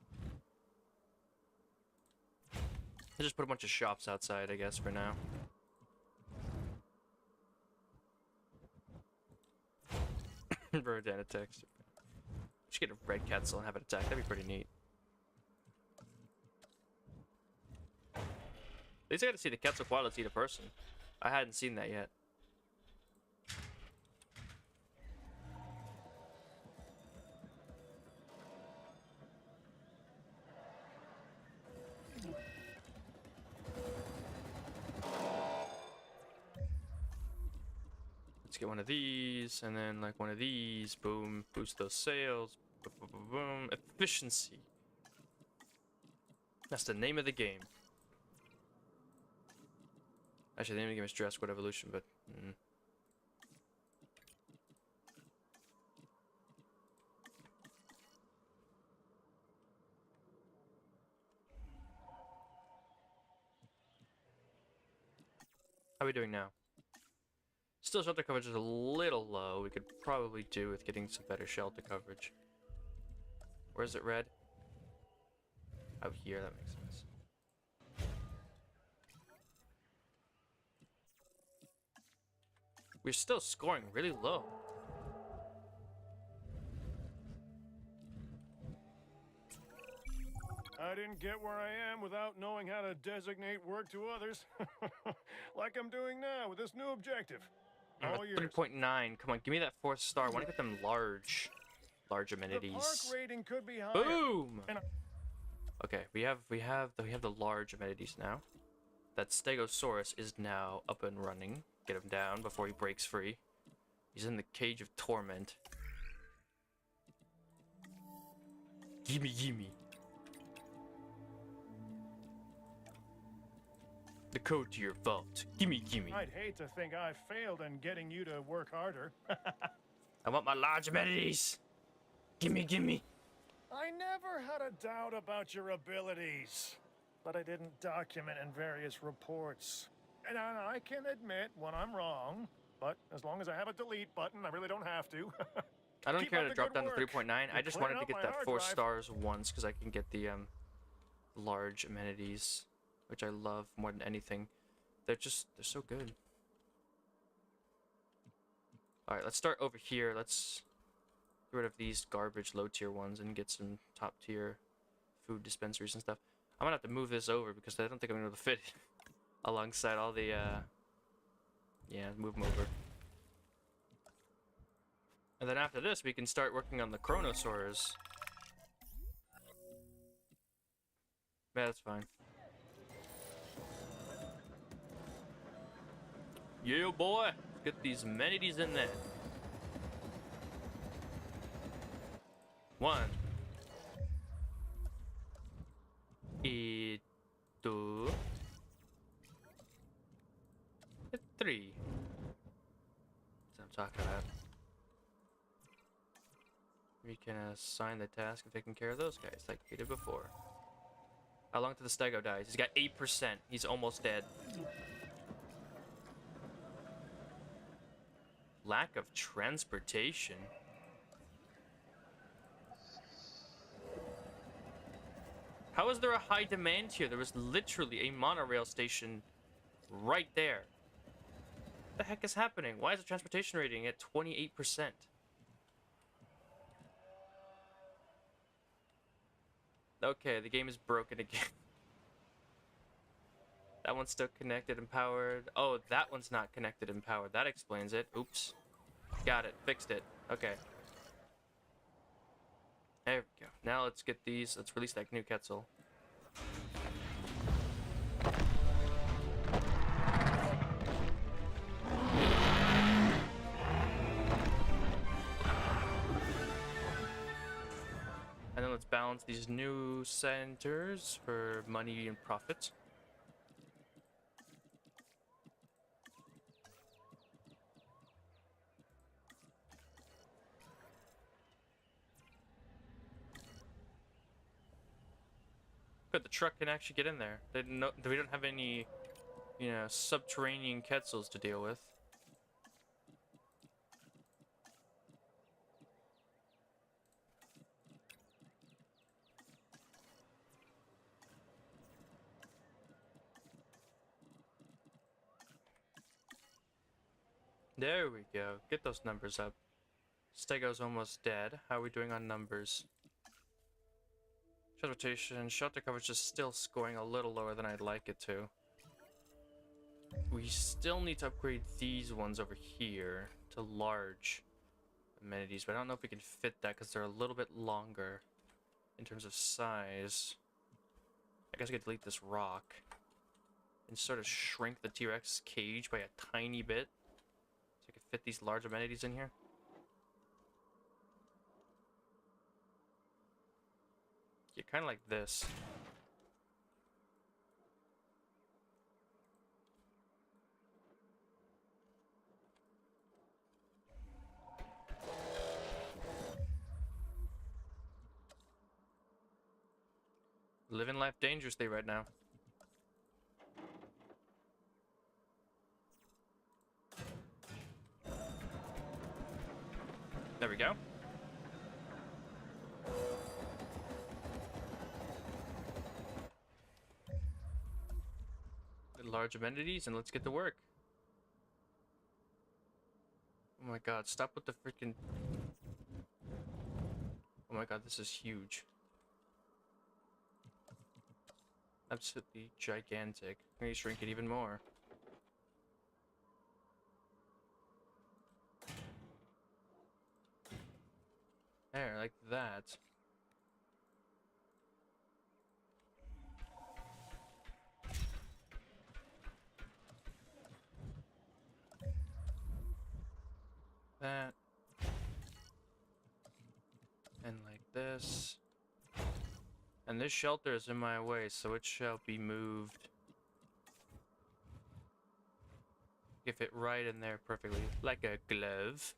I'll just put a bunch of shops outside, I guess, for now. Rodan attacks. Just get a red Quetzal and have it attack. That'd be pretty neat. At least I got to see the Quetzalcoatlus eat a person. I hadn't seen that yet. Let's get one of these, and then like one of these. Boom. Boost those sales. Boom, boom, boom, boom. Efficiency. That's the name of the game. Actually, the name of the game is Jurassic Evolution, but... How are we doing now? Still, shelter coverage is a little low. We could probably do with getting some better shelter coverage. Where is it red? Out here, that makes sense. We're still scoring really low. I didn't get where I am without knowing how to designate work to others. Like I'm doing now with this new objective. All yours. 3.9. Come on, give me that 4th star. I want to get them large The amenities. park rating could be higher. Boom. And Okay, we have the large amenities now. That Stegosaurus is now up and running. Get him down before he breaks free. He's in the cage of torment. Gimme, gimme. The code to your vault. Gimme, gimme. I'd hate to think I failed in getting you to work harder. I want my large amenities. Gimme, gimme. I never had a doubt about your abilities, but I didn't document in various reports. And I can admit when I'm wrong, but as long as I have a delete button, I really don't have to. I don't Keep care up to the drop good down to work. 3.9. I You're just clearing wanted to out get my that hard 4 drive. stars once because I can get the large amenities, which I love more than anything. They're so good. Alright, let's start over here. Let's get rid of these garbage low tier ones and get some top tier food dispensaries and stuff. I'm gonna have to move this over because I don't think I'm gonna be able to fit it alongside all the yeah, move them over. And then after this we can start working on the Chronosaurus. Yeah, that's fine. Yeah, boy! Let's get these amenities in there. 1 2 3. That's what I'm talking about. We can assign the task of taking care of those guys like we did before. How long till the Stego dies? He's got 8%. He's almost dead. Lack of transportation. How is there a high demand here? There was literally a monorail station right there. What the heck is happening? Why is the transportation rating at 28%? Okay, the game is broken again. That one's still connected and powered. Oh, that one's not connected and powered. That explains it. Oops. Got it. Fixed it. Okay. There we go. Now let's get these. Let's release that new Quetzal. And then let's balance these new centers for money and profit. Good, the truck can actually get in there. We don't have any, you know, subterranean Quetzals to deal with. There we go. Get those numbers up. Stego's almost dead. How are we doing on numbers? Transportation, shelter coverage is still scoring a little lower than I'd like it to. We still need to upgrade these ones over here to large amenities, but I don't know if we can fit that because they're a little bit longer in terms of size. I guess I could delete this rock and sort of shrink the T-Rex cage by a tiny bit so I could fit these large amenities in here. Yeah, kind of like this. Living life dangerously right now. There we go. Large amenities, and let's get to work. Oh my god, stop with the freaking... Oh my god, this is huge. Absolutely gigantic. I'm gonna shrink it even more. There, like that. That. And like this. And this shelter is in my way, so it shall be moved. Get fit right in there perfectly, like a glove.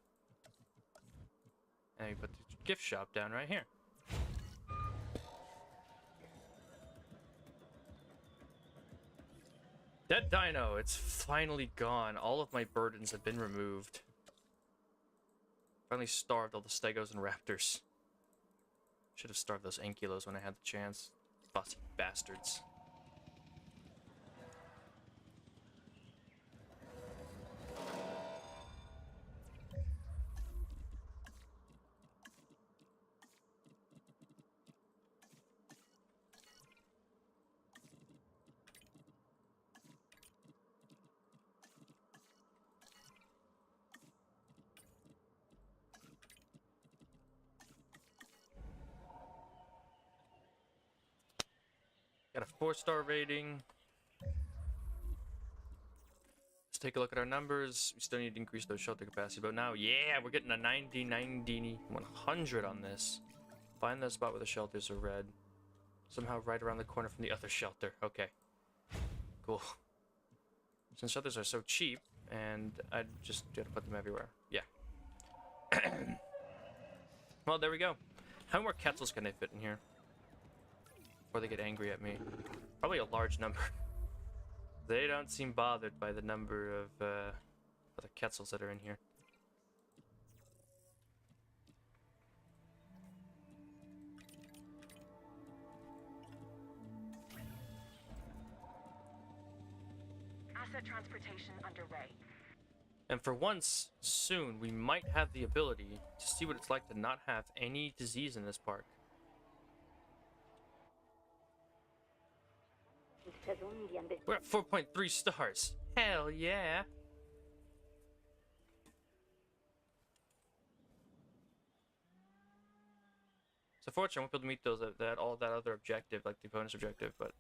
And you put the gift shop down right here. That dino, it's finally gone. All of my burdens have been removed. Finally starved all the stegos and raptors. Should have starved those ankylos when I had the chance. Fussy bastards. Got a 4-star rating. Let's take a look at our numbers. We still need to increase those shelter capacity, but now, yeah, we're getting a 90, 90, 100 on this. Find the spot where the shelters are red. Somehow right around the corner from the other shelter. Okay. Cool. Since shelters are so cheap, and I just gotta put them everywhere. Yeah. Well, there we go. How many more Quetzals can I fit in here before they get angry at me? Probably a large number. They don't seem bothered by the number of other Quetzals that are in here. Asset transportation underway. And for once, soon, we might have the ability to see what it's like to not have any disease in this park. We're at 4.3 stars. Hell yeah! It's unfortunate I won't be able to meet those all that other objective, like the bonus objective, but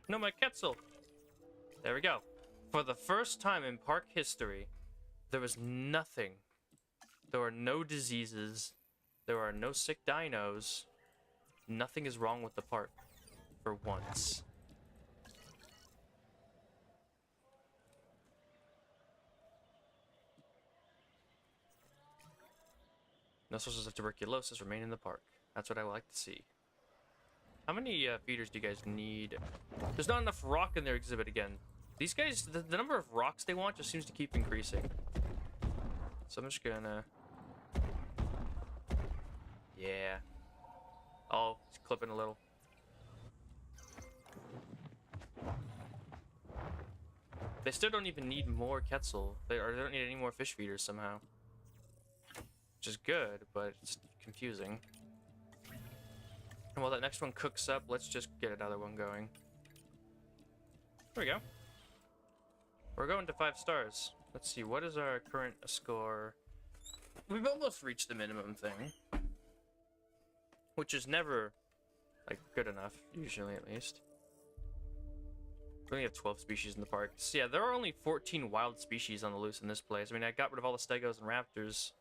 no, my Quetzal! There we go. For the first time in park history, there was nothing. There are no diseases. There are no sick dinos. Nothing is wrong with the park. For once. No sources of tuberculosis remain in the park. That's what I would like to see. How many feeders do you guys need? There's not enough rock in their exhibit again. These guys, the number of rocks they want just seems to keep increasing. So I'm just gonna... Yeah. Oh, it's clipping a little. They still don't even need more Quetzal. They don't need any more fish feeders somehow. Which is good, but it's confusing. And while that next one cooks up, let's just get another one going. There we go. We're going to 5 stars. Let's see, what is our current score? We've almost reached the minimum thing. Which is never, like, good enough, usually at least. We only have 12 species in the park. So yeah, there are only 14 wild species on the loose in this place. I mean, I got rid of all the stegos and raptors.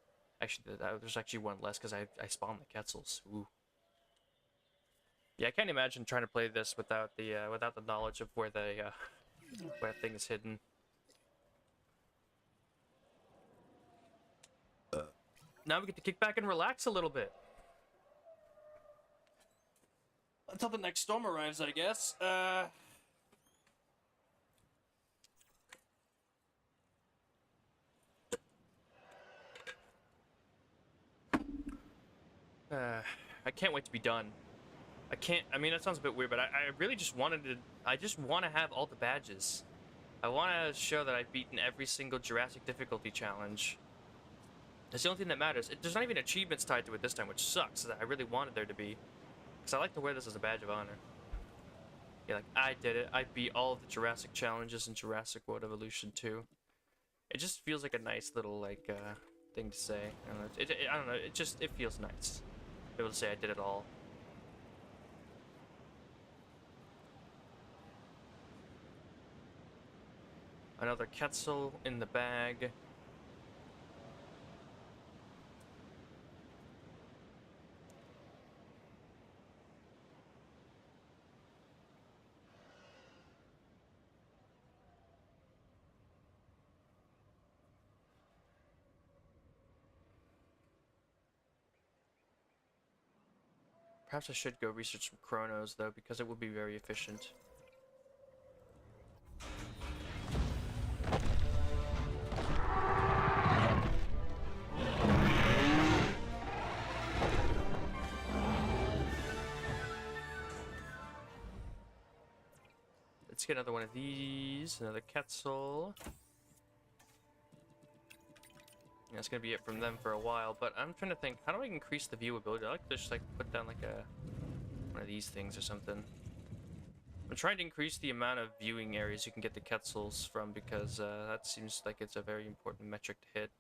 Actually, there's actually one less because I spawned the Quetzals. Ooh. Yeah, I can't imagine trying to play this without the knowledge of where the where that thing is hidden. Now we get to kick back and relax a little bit. Until the next storm arrives, I guess. I can't wait to be done. I mean, that sounds a bit weird, but I really just wanted to, I just want to have all the badges. I want to show that I've beaten every single Jurassic difficulty challenge. That's the only thing that matters. There's not even achievements tied to it this time, which sucks. I really wanted there to be. Because I like to wear this as a badge of honor. Yeah, like, I did it. I beat all of the Jurassic challenges in Jurassic World Evolution 2. It just feels like a nice little, like, thing to say. I don't know. I don't know. It feels nice. Be able to say I did it all. Another Quetzal in the bag. Perhaps I should go research some chronos, though, because it would be very efficient. Let's get another one of these, another Quetzal. Yeah, that's gonna be it from them for a while, but I'm trying to think, how do I increase the viewability? I like to just like put down like one of these things or something. I'm trying to increase the amount of viewing areas you can get the Quetzals from because that seems like it's a very important metric to hit.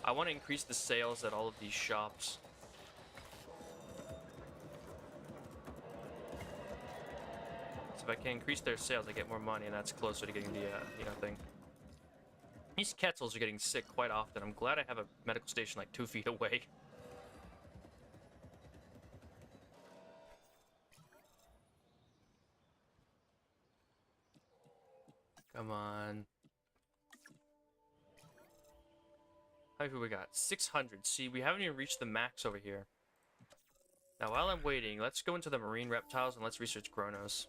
I want to increase the sales at all of these shops. So if I can increase their sales, I get more money, and that's closer to getting the thing. These Quetzals are getting sick quite often. I'm glad I have a medical station like 2 feet away. Come on. How many people we got? 600. See, we haven't even reached the max over here. Now, while I'm waiting, let's go into the marine reptiles and let's research Chronos.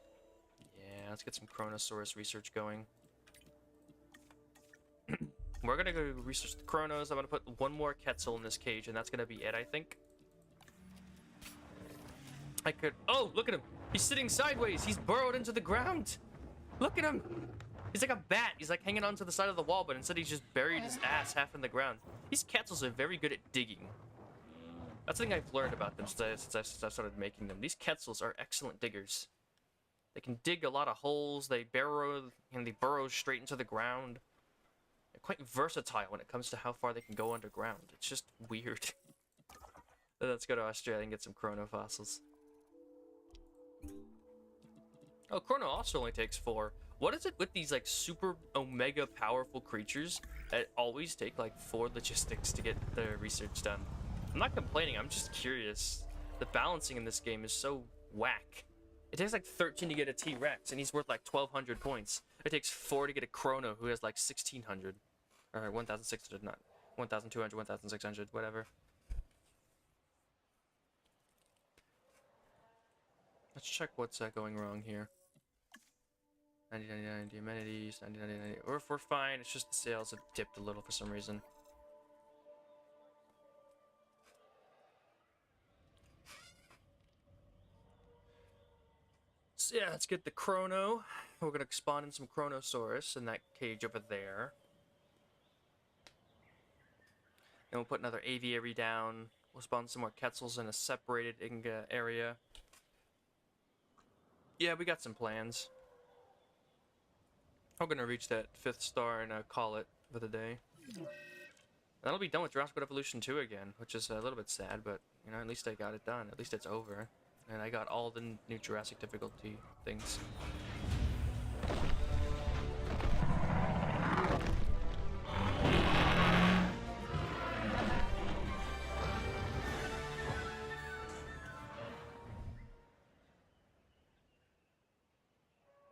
Yeah, let's get some Chronosaurus research going. We're gonna go research the Chronos. I'm gonna put one more Quetzal in this cage, and that's gonna be it, I think. I could... Oh, look at him! He's sitting sideways! He's burrowed into the ground! Look at him! He's like a bat. He's like hanging onto the side of the wall, but instead he's just buried his ass half in the ground. These Quetzals are very good at digging. That's the thing I've learned about them since I started making them. These Quetzals are excellent diggers. They can dig a lot of holes. They burrow straight into the ground. They're quite versatile when it comes to how far they can go underground. It's just weird. Let's go to Australia and get some chrono fossils. Oh, chrono also only takes 4. What is it with these like super omega powerful creatures that always take like 4 logistics to get their research done? I'm not complaining, I'm just curious. The balancing in this game is so whack. It takes like 13 to get a T-Rex, and he's worth like 1,200 points. It takes 4 to get a Chrono, who has like 1,600. Or 1,600, not 1,200, 1,600, whatever. Let's check what's going wrong here. 90, amenities, 90. Or if we're fine, it's just the sales have dipped a little for some reason. So yeah, let's get the Chrono. We're gonna spawn in some Chronosaurus in that cage over there. Then we'll put another aviary down. We'll spawn some more Quetzals in a separated area. Yeah, we got some plans. I'm gonna reach that 5th star and call it for the day. That'll be done with Jurassic Evolution 2 again, which is a little bit sad, but you know, at least I got it done. At least it's over. And I got all the new Jurassic difficulty things.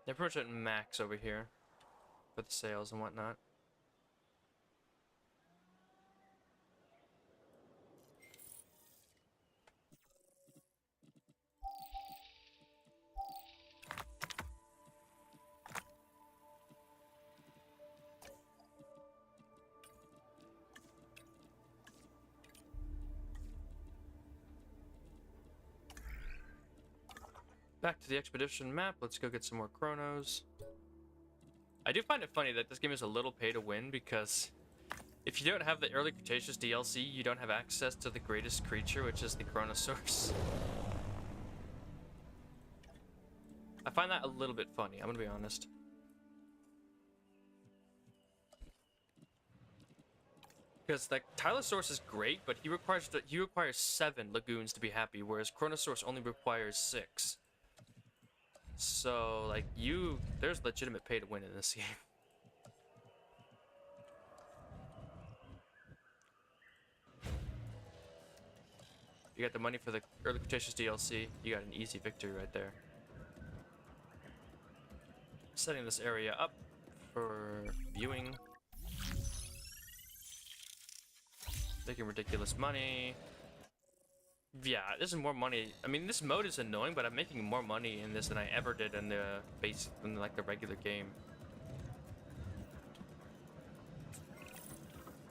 They're pretty much at max over here for the sales and whatnot. Back to the expedition map. Let's go get some more chronos. I do find it funny that this game is a little pay to win, because if you don't have the early Cretaceous DLC, you don't have access to the greatest creature, which is the Chronosaurus. I find that a little bit funny, I'm gonna be honest. Because like Tylosaurus is great, but he requires 7 lagoons to be happy, whereas Chronosaurus only requires 6. So, like, there's legitimate pay to win in this game. You got the money for the early Cretaceous DLC, you got an easy victory right there. Setting this area up for viewing. Making ridiculous money. Yeah, this is more money. I mean, this mode is annoying, but I'm making more money in this than I ever did in the like the regular game.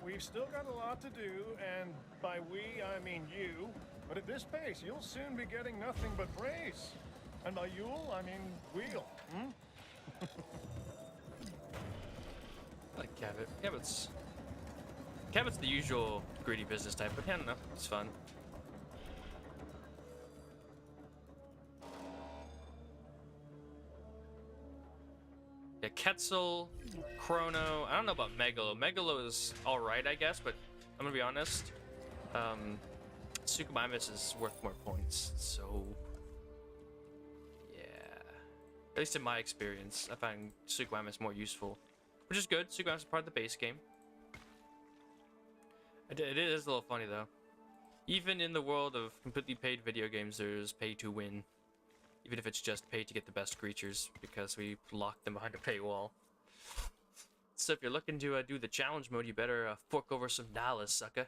We've still got a lot to do, and by we, I mean you. But at this pace, you'll soon be getting nothing but praise. And by you'll, I mean we'll. I like Cabot. Cabot's the usual greedy business type, but I don't know, it's fun. Yeah, Quetzal, Chrono, I don't know about Megalo. Megalo is alright, I guess, but I'm gonna be honest. Suchomimus is worth more points, so... yeah. At least in my experience, I find Suchomimus more useful. Which is good, Suchomimus is part of the base game. It is a little funny, though. Even in the world of completely paid video games, there's pay to win. Even if it's just pay to get the best creatures, because we locked them behind a paywall. So if you're looking to do the challenge mode, you better fork over some dollars, sucker.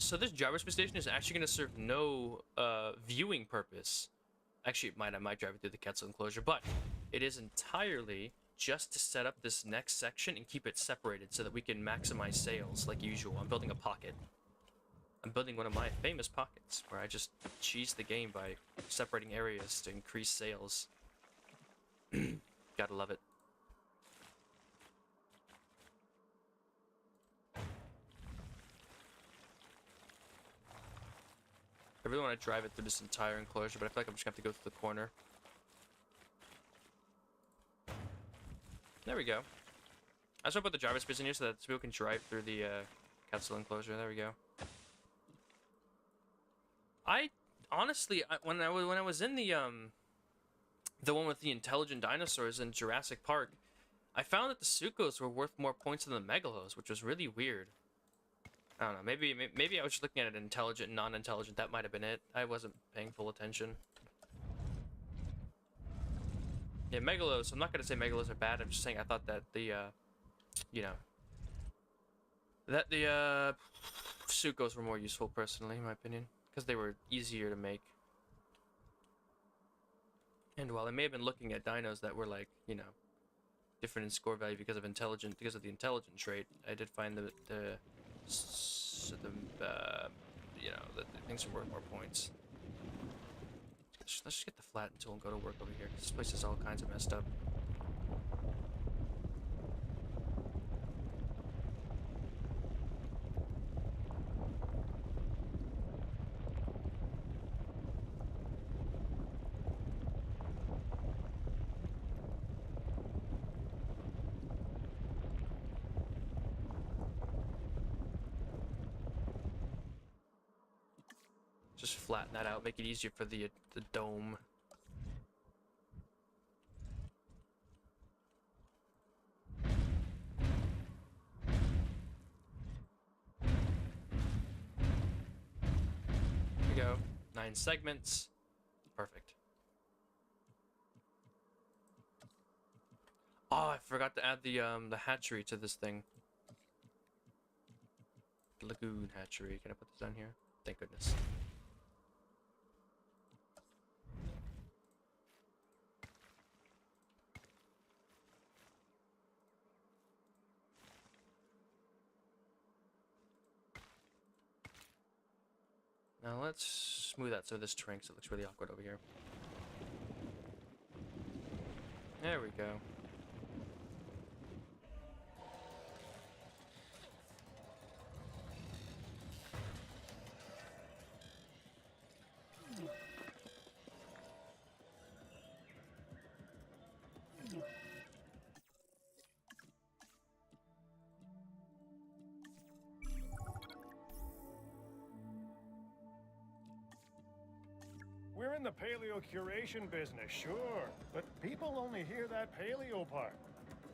So this gyro space station is actually going to serve no viewing purpose. Actually, I might drive it through the Quetzal enclosure, but it is entirely just to set up this next section and keep it separated so that we can maximize sales like usual. I'm building a pocket. I'm building one of my famous pockets where I just cheese the game by separating areas to increase sales. Gotta love it. I really want to drive it through this entire enclosure, but I feel like I'm just going to have to go through the corner. There we go. I just want to put the driver's space in here so that people can drive through the Quetzal enclosure. There we go. I honestly, when I was in the one with the intelligent dinosaurs in Jurassic Park, I found that the Sucos were worth more points than the Megalos, which was really weird. I don't know. Maybe I was just looking at it intelligent and non-intelligent. That might have been it. I wasn't paying full attention. Yeah, Megalos. I'm not gonna say Megalos are bad. I'm just saying I thought that the, you know, that the Sucos were more useful personally, in my opinion, because they were easier to make. And while I may have been looking at dinos that were like, you know, different in score value because of the intelligent trait, I did find the you know, the things are worth more points. Let's just get the flattened tool and go to work over here. This place is all kinds of messed up. Just flatten that out, make it easier for the dome. Here we go. 9 segments. Perfect. Oh, I forgot to add the hatchery to this thing. Lagoon hatchery. Can I put this down here? Thank goodness. Now let's smooth out some of this terrain because it looks really awkward over here. There we go. We're in the paleo curation business, sure, but people only hear that paleo part.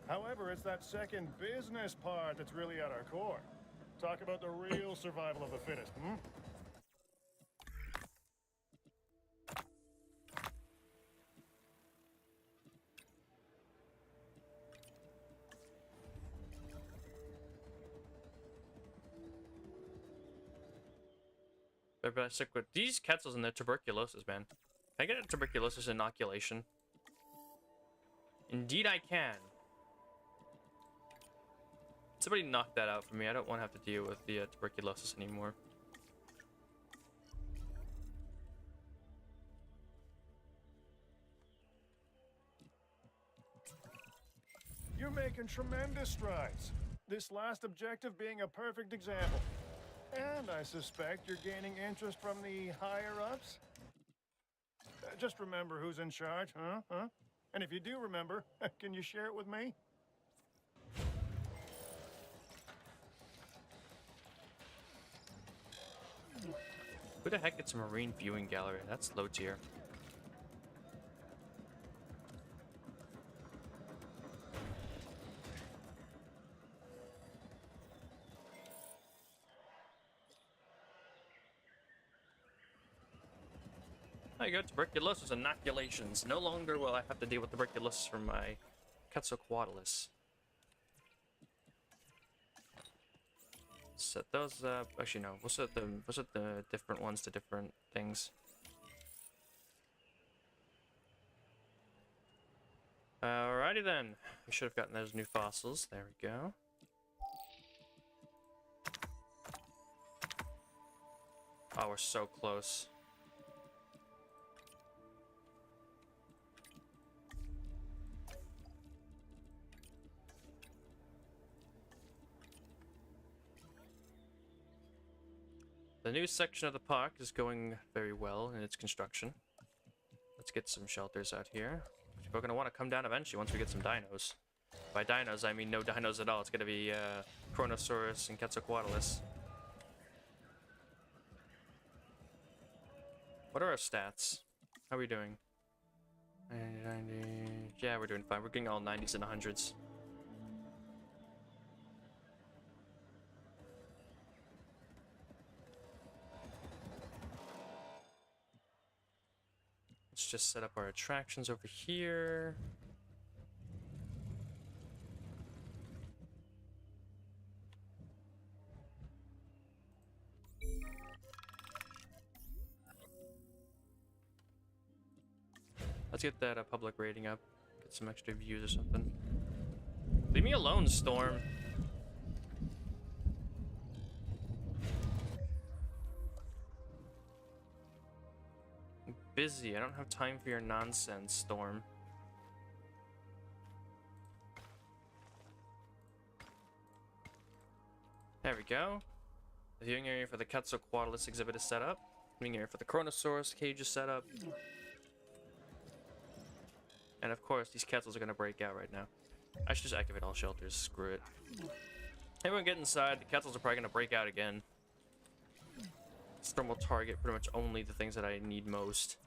However, it's that second business part that's really at our core. Talk about the real survival of the fittest, hmm? They're sick with these Quetzals and their tuberculosis, man. Can I get a tuberculosis inoculation? Indeed I can. Somebody knock that out for me. I don't want to have to deal with the tuberculosis anymore. You're making tremendous strides. This last objective being a perfect example. And I suspect you're gaining interest from the higher-ups? Just remember who's in charge, huh? And if you do remember, can you share it with me? Who the heck gets a marine viewing gallery? That's low tier. There you go, tuberculosis inoculations. No longer will I have to deal with tuberculosis from my Quetzalcoatlus. Set those up. Actually, no. We'll set the different ones to different things. Alrighty then. We should have gotten those new fossils. There we go. Oh, we're so close. The new section of the park is going very well in its construction. Let's get some shelters out here. People are going to want to come down eventually once we get some dinos. By dinos, I mean no dinos at all. It's going to be Chronosaurus and Quetzalcoatlus. What are our stats? How are we doing? 90. Yeah, we're doing fine. We're getting all 90s and 100s. Let's just set up our attractions over here. Let's get that public rating up. Get some extra views or something. Leave me alone, Storm. I'm busy. I don't have time for your nonsense, Storm. There we go. The viewing area for the Quetzalcoatlus exhibit is set up. Viewing area for the Chronosaurus cage is set up. And of course, these Quetzals are gonna break out right now. I should just activate all shelters. Screw it. Everyone get inside. The Quetzals are probably gonna break out again. Storm will target pretty much only the things that I need most.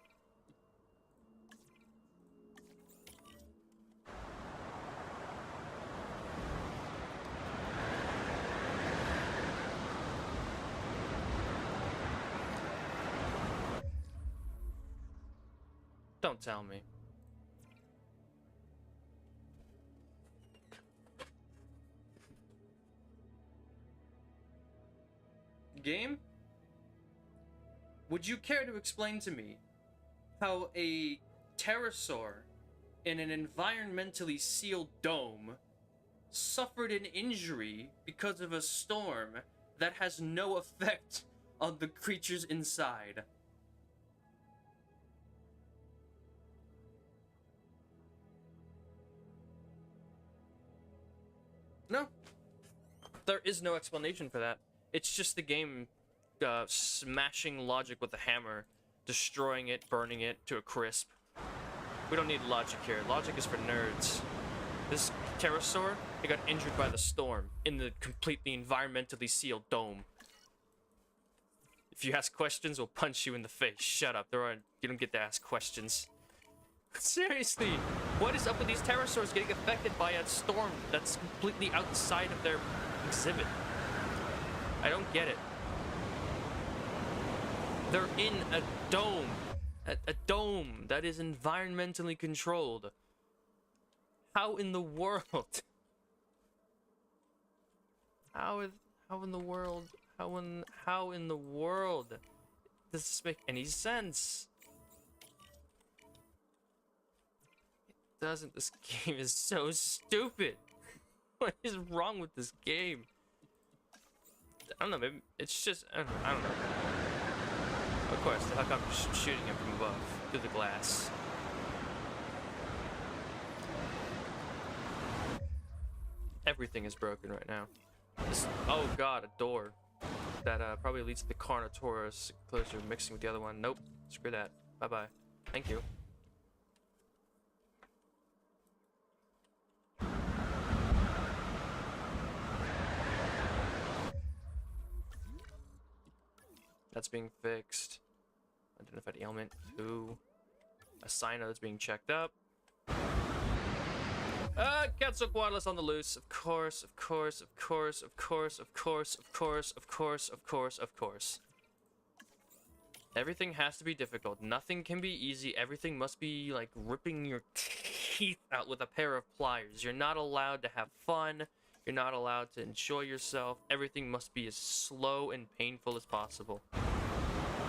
Don't tell me. Game? Would you care to explain to me how a pterosaur in an environmentally sealed dome suffered an injury because of a storm that has no effect on the creatures inside? No. There is no explanation for that. It's just the game smashing logic with a hammer, destroying it, burning it to a crisp. We don't need logic here. Logic is for nerds. This pterosaur, it got injured by the storm in the completely environmentally sealed dome. If you ask questions, we'll punch you in the face. Shut up. You don't get to ask questions. Seriously, what is up with these pterosaurs getting affected by a storm that's completely outside of their exhibit? I don't get it. They're in a dome. A dome that is environmentally controlled. How in the world? How in the world? How in the world does this make any sense? It doesn't. This game is so stupid. What is wrong with this game? I don't know, maybe it's just, I don't know. Of course, the helicopter's shooting him from above, through the glass. Everything is broken right now. Oh god, a door. That probably leads to the Chronosaurus closer mixing with the other one. Nope, screw that. Bye-bye. Thank you. That's being fixed. Identified ailment 2. A cyno that's being checked up. Quetzalcoatlus on the loose. Of course, of course, of course, of course, of course, of course, of course, of course, of course. Everything has to be difficult. Nothing can be easy. Everything must be like ripping your teeth out with a pair of pliers. You're not allowed to have fun. You're not allowed to enjoy yourself. Everything must be as slow and painful as possible.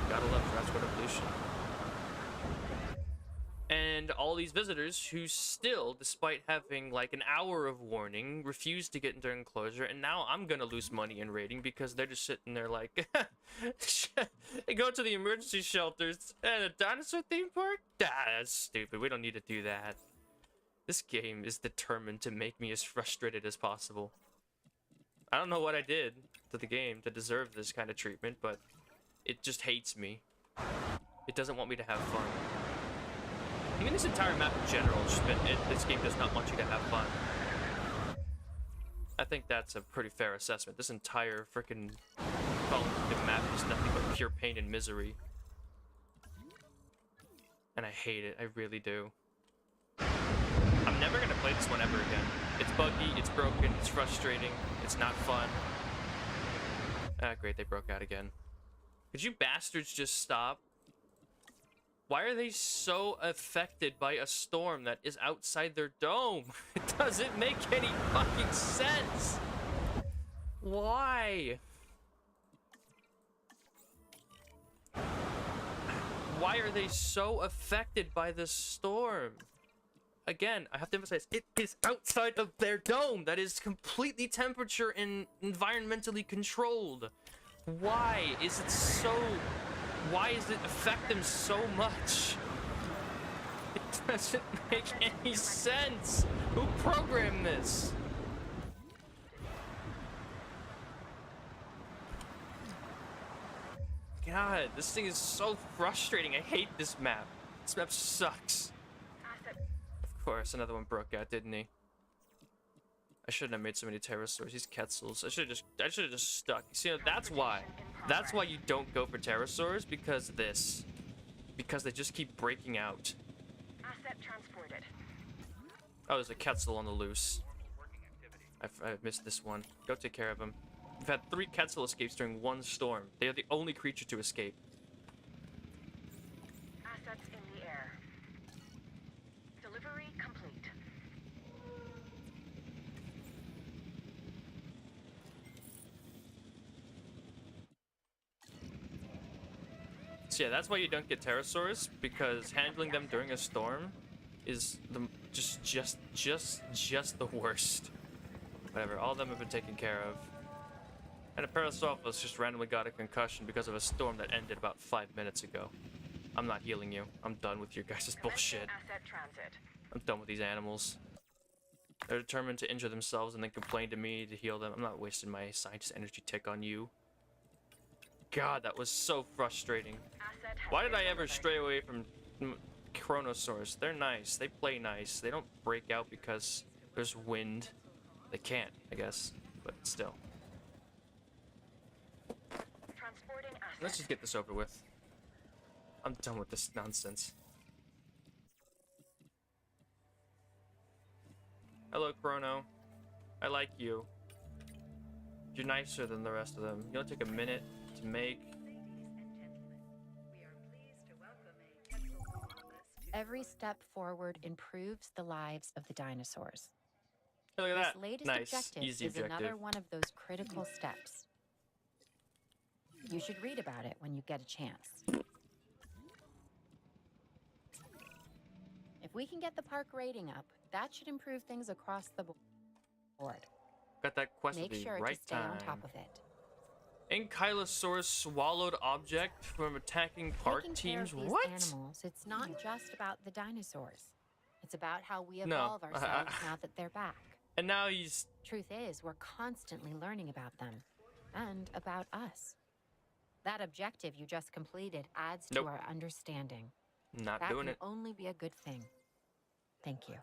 Gotta love Jurassic Evolution. And all these visitors who still, despite having like an hour of warning, refuse to get into enclosure, and now I'm gonna lose money in rating because they're just sitting there like, they go to the emergency shelters and a dinosaur theme park? That's stupid. We don't need to do that. This game is determined to make me as frustrated as possible. I don't know what I did to the game to deserve this kind of treatment, but it just hates me. It doesn't want me to have fun. I mean, this entire map in general, this game does not want you to have fun. I think that's a pretty fair assessment. This entire freaking map is nothing but pure pain and misery. And I hate it, I really do. I'm never gonna play this one ever again. It's buggy, it's broken, it's frustrating, it's not fun. Ah, great, they broke out again. Could you bastards just stop? Why are they so affected by a storm that is outside their dome? It doesn't make any fucking sense. Why? Why are they so affected by this storm? Again, I have to emphasize, it is outside of their dome that is completely temperature and environmentally controlled. Why is it so... Why does it affect them so much? It doesn't make any sense. Who programmed this? God, this thing is so frustrating. I hate this map. This map sucks. Of course, another one broke out, didn't he? I shouldn't have made so many pterosaurs. These Quetzals. I should have just stuck. See, that's why. That's why you don't go for pterosaurs, because of this. Because they just keep breaking out. Asset transported. Oh, there's a Quetzal on the loose. I missed this one. Go take care of him. We've had 3 Quetzal escapes during one storm. They are the only creature to escape. Assets in the air. Delivery complete. So yeah, that's why you don't get pterosaurs, because handling them during a storm is just the worst. Whatever, all of them have been taken care of. And a Parasaurus just randomly got a concussion because of a storm that ended about 5 minutes ago. I'm not healing you. I'm done with your guys' bullshit. Asset transit. I'm done with these animals. They're determined to injure themselves and then complain to me to heal them. I'm not wasting my scientist energy tick on you. God, that was so frustrating. Why did I ever stray away from Chronosaurus? They're nice. They play nice. They don't break out because there's wind. They can't, I guess. But still. Transporting assets. Let's just get this over with. I'm done with this nonsense. Hello, Chrono. I like you. You're nicer than the rest of them. You'll take a minute to make. Every step forward improves the lives of the dinosaurs. Hey, look at This that. latest Nice, objective easy is objective. another one of those critical steps. You should read about it when you get a chance. If we can get the park rating up, that should improve things across the board. Got that quest at Make the sure right to stay time. on top of it. Ankylosaurus swallowed object from attacking park Taking care teams. of these What? animals, it's not just about the dinosaurs. It's about how we No, evolve ourselves now that they're back. And now he's Truth is, we're constantly learning about them and about us. That objective you just completed adds Nope. to our understanding. not That doing can it. only be a good thing. Thank you.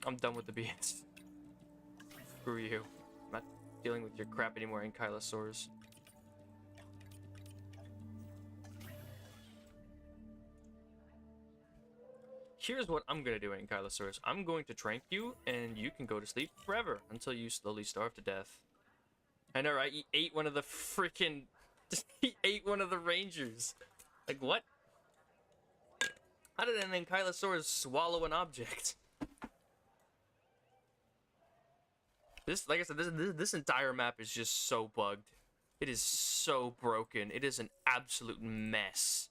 I'm done with the BS. Screw you. I'm not dealing with your crap anymore, Ankylosaurs. Here's what I'm gonna do, Ankylosaurus. I'm going to trank you, and you can go to sleep forever until you slowly starve to death. I know, right? He ate one of the freaking... He ate one of the rangers. Like, what? How did an Ankylosaurus swallow an object? This, like I said, this entire map is just so bugged. It is so broken. It is an absolute mess.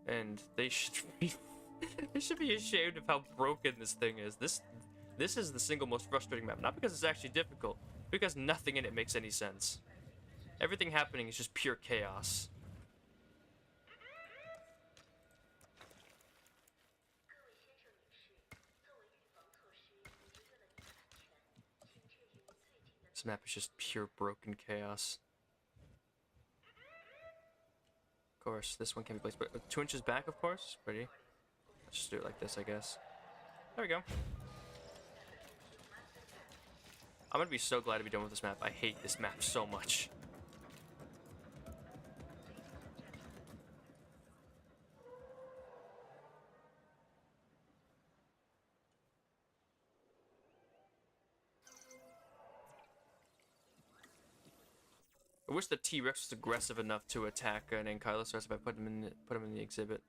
And they should be they should be ashamed of how broken this thing is. This is the single most frustrating map. Not because it's actually difficult, because nothing in it makes any sense. Everything happening is just pure chaos. This map is just pure broken chaos. Of course, this one can be placed, but 2 inches back, of course. Pretty. Let's just do it like this, I guess. There we go. I'm gonna be so glad to be done with this map. I hate this map so much. I wish the T-Rex was aggressive enough to attack an Ankylosaurus if I put him in the exhibit.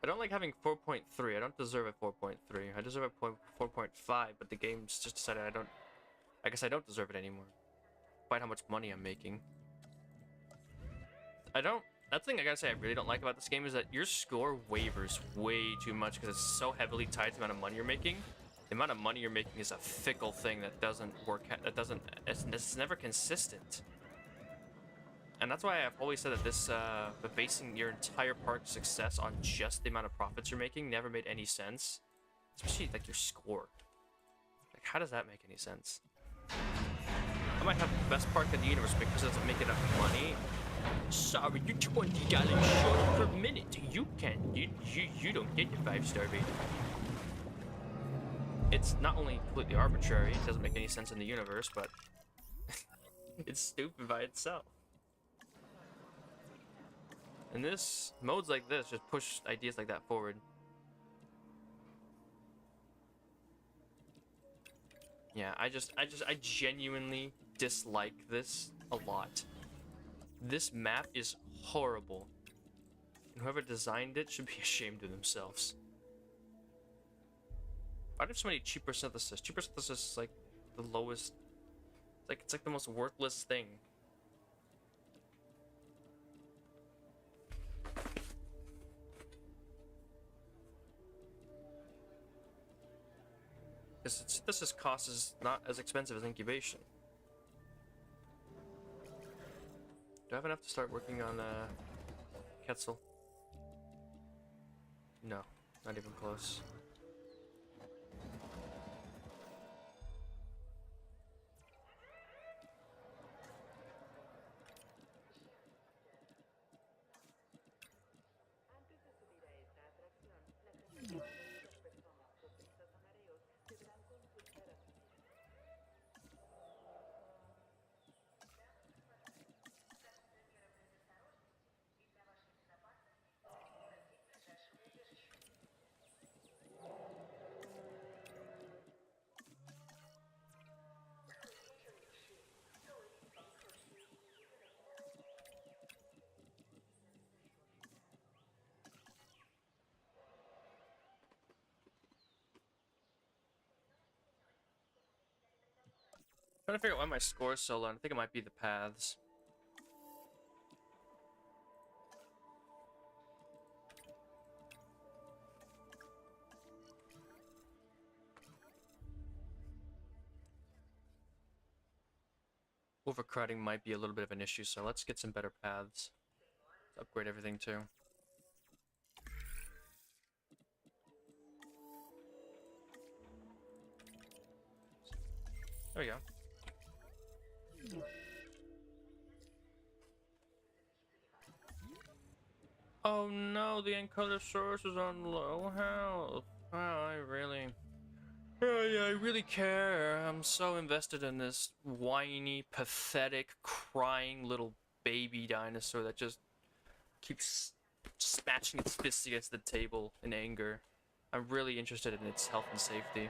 I don't like having 4.3. I don't deserve a 4.3. I deserve a 4.5, but the game's just decided I guess I don't deserve it anymore. Despite how much money I'm making. That's the thing I gotta say I really don't like about this game is that your score wavers way too much because it's so heavily tied to the amount of money you're making. The amount of money you're making is a fickle thing that doesn't work, it's never consistent. And that's why I've always said that this, basing your entire park's success on just the amount of profits you're making never made any sense. Especially, like, your score. Like, how does that make any sense? I might have the best park in the universe because it doesn't make enough money. Sorry, you're $20 short per minute. You don't get your 5-star rating. It's not only completely arbitrary, it doesn't make any sense in the universe, but it's stupid by itself. And this, modes like this just push ideas like that forward. Yeah, I genuinely dislike this a lot. This map is horrible. And whoever designed it should be ashamed of themselves. Why do so many cheaper synthesis? Cheaper synthesis is like the lowest, it's like the most worthless thing. Synthesis cost is not as expensive as incubation. Do I have enough to start working on Quetzal? No, not even close. Trying to figure out why my score is so low. I think it might be the paths. Overcrowding might be a little bit of an issue, so let's get some better paths. Let's upgrade everything too. There we go. Oh no, the Chronosaurus is on low health. Oh, I really care. I'm so invested in this whiny, pathetic, crying little baby dinosaur that just keeps smashing its fists against the table in anger. I'm really interested in its health and safety.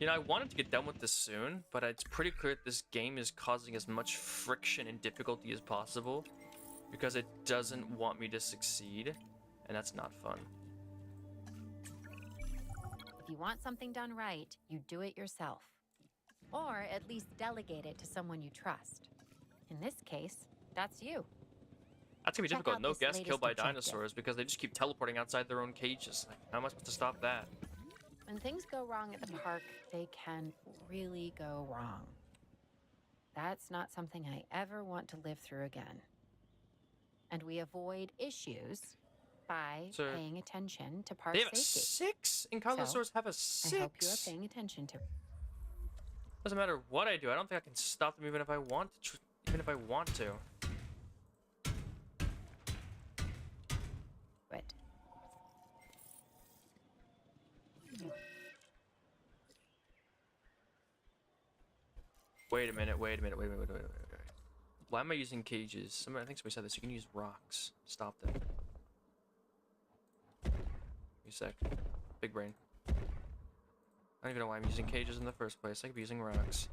You know, I wanted to get done with this soon, but it's pretty clear that this game is causing as much friction and difficulty as possible because it doesn't want me to succeed, and that's not fun. If you want something done right, you do it yourself. Or at least delegate it to someone you trust. In this case, that's you. That's gonna be Check difficult. out No this guests killed latest by objective. dinosaurs because they just keep teleporting outside their own cages. Like, how am I supposed to stop that? When things go wrong at the park, they can really go wrong. That's not something I ever want to live through again. And we avoid issues by So, paying attention to park they have a safety. 6? And Chronosaurus have a 6? I hope you are paying attention to. Doesn't matter what I do. I don't think I can stop them even if I want to. Even if I want to. It. Wait a minute. Wait. Why am I using cages? I think somebody said this. You can use rocks. Stop them. Give me a sec. Big brain. I don't even know why I'm using cages in the first place. I could be using rocks.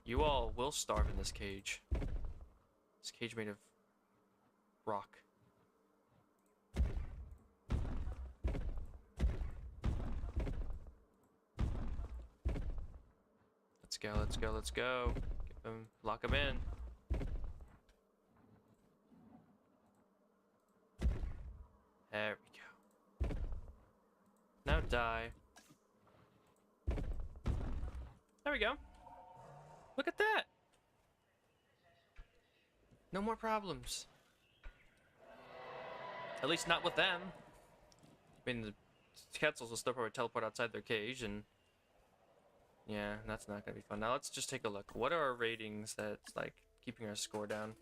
You all will starve in this cage. This cage made of rock. Let's go. Get them, lock them in. There we go. Now die. There we go. Look at that. No more problems. At least not with them. I mean, the Quetzals will still probably teleport outside their cage, and yeah, that's not gonna be fun. Now let's just take a look. What are our ratings that's like keeping our score down?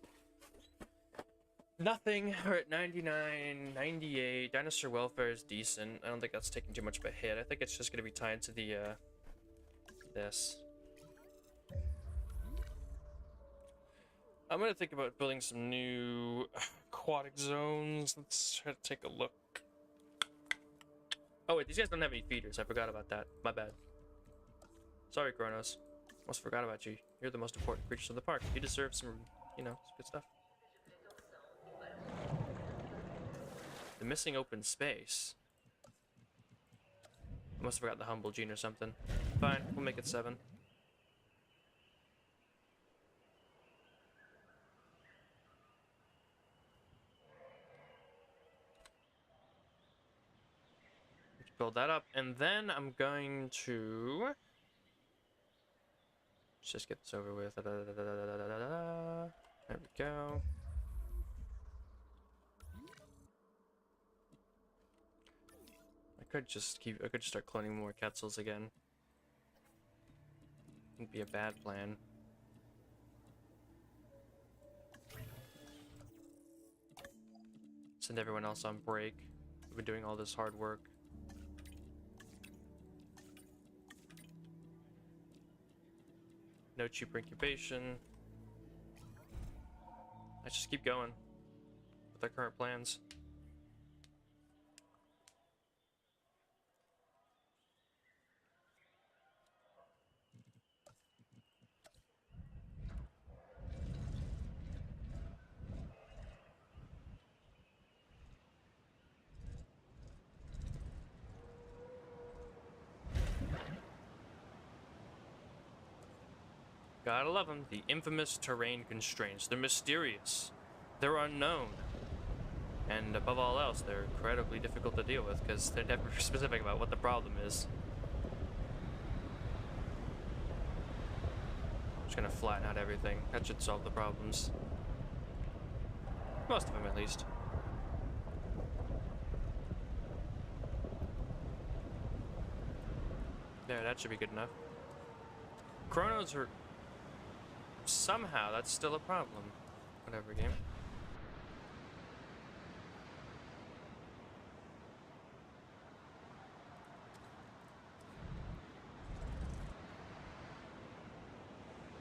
Nothing. We're at 99, 98. Dinosaur welfare is decent. I don't think that's taking too much of a hit. I think it's just gonna be tied to the this. I'm gonna think about building some new aquatic zones. Let's try to take a look. Oh wait, these guys don't have any feeders. I forgot about that. My bad. Sorry, Kronos. Almost forgot about you. You're the most important creatures of the park. You deserve some, you know, some good stuff. The missing open space. I must have forgot the humble gene or something. Fine, we'll make it 7. Build that up, and then I'm going to just get this over with. There we go. I could just start cloning more Quetzals again. Wouldn't be a bad plan. Send everyone else on break. We've been doing all this hard work. No cheaper incubation. Let's just keep going with our current plans. Gotta love them. The infamous terrain constraints. They're mysterious. They're unknown. And above all else, they're incredibly difficult to deal with because they're never specific about what the problem is. I'm just gonna flatten out everything. That should solve the problems. Most of them, at least. There, that should be good enough. Chronos are... Somehow, that's still a problem. Whatever, game.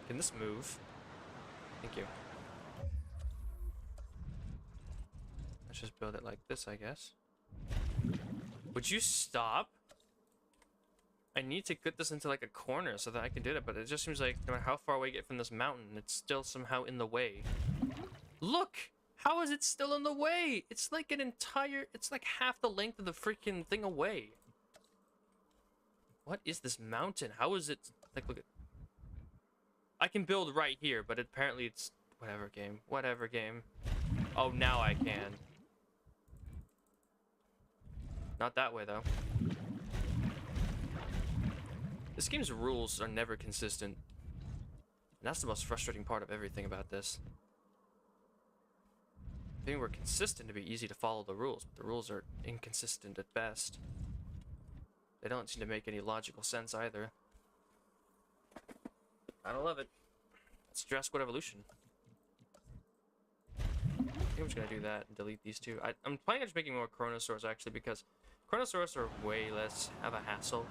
Can this move? Thank you. just build it like this, I guess. Would you stop? I need to get this into like a corner so that I can do it, but it just seems like no matter how far away I get from this mountain, it's still somehow in the way. Look! How is it still in the way? It's like an entire... It's like half the length of the freaking thing away. What is this mountain? How is it... Like, look at... I can build right here, but apparently it's... Whatever game. Whatever game. Oh, now I can. Not that way, though. This game's rules are never consistent. And that's the most frustrating part of everything about this. If they were consistent, it'd be easy to follow the rules, but the rules are inconsistent at best. They don't seem to make any logical sense either. I don't love it. It's Jurassic Evolution. I think I'm just gonna do that and delete these two. I'm planning on just making more Chronosaurus actually, because Chronosaurus are way less of a hassle.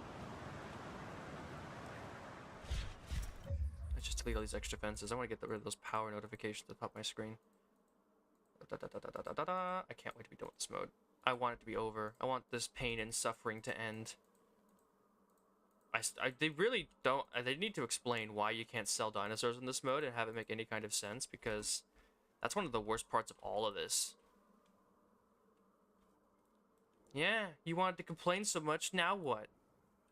Let's just delete all these extra fences. I want to get rid of those power notifications at the top of my screen. I can't wait to be done with this mode. I want it to be over. I want this pain and suffering to end. They really don't... They need to explain why you can't sell dinosaurs in this mode and have it make any kind of sense, because that's one of the worst parts of all of this. Yeah, you wanted to complain so much, now what?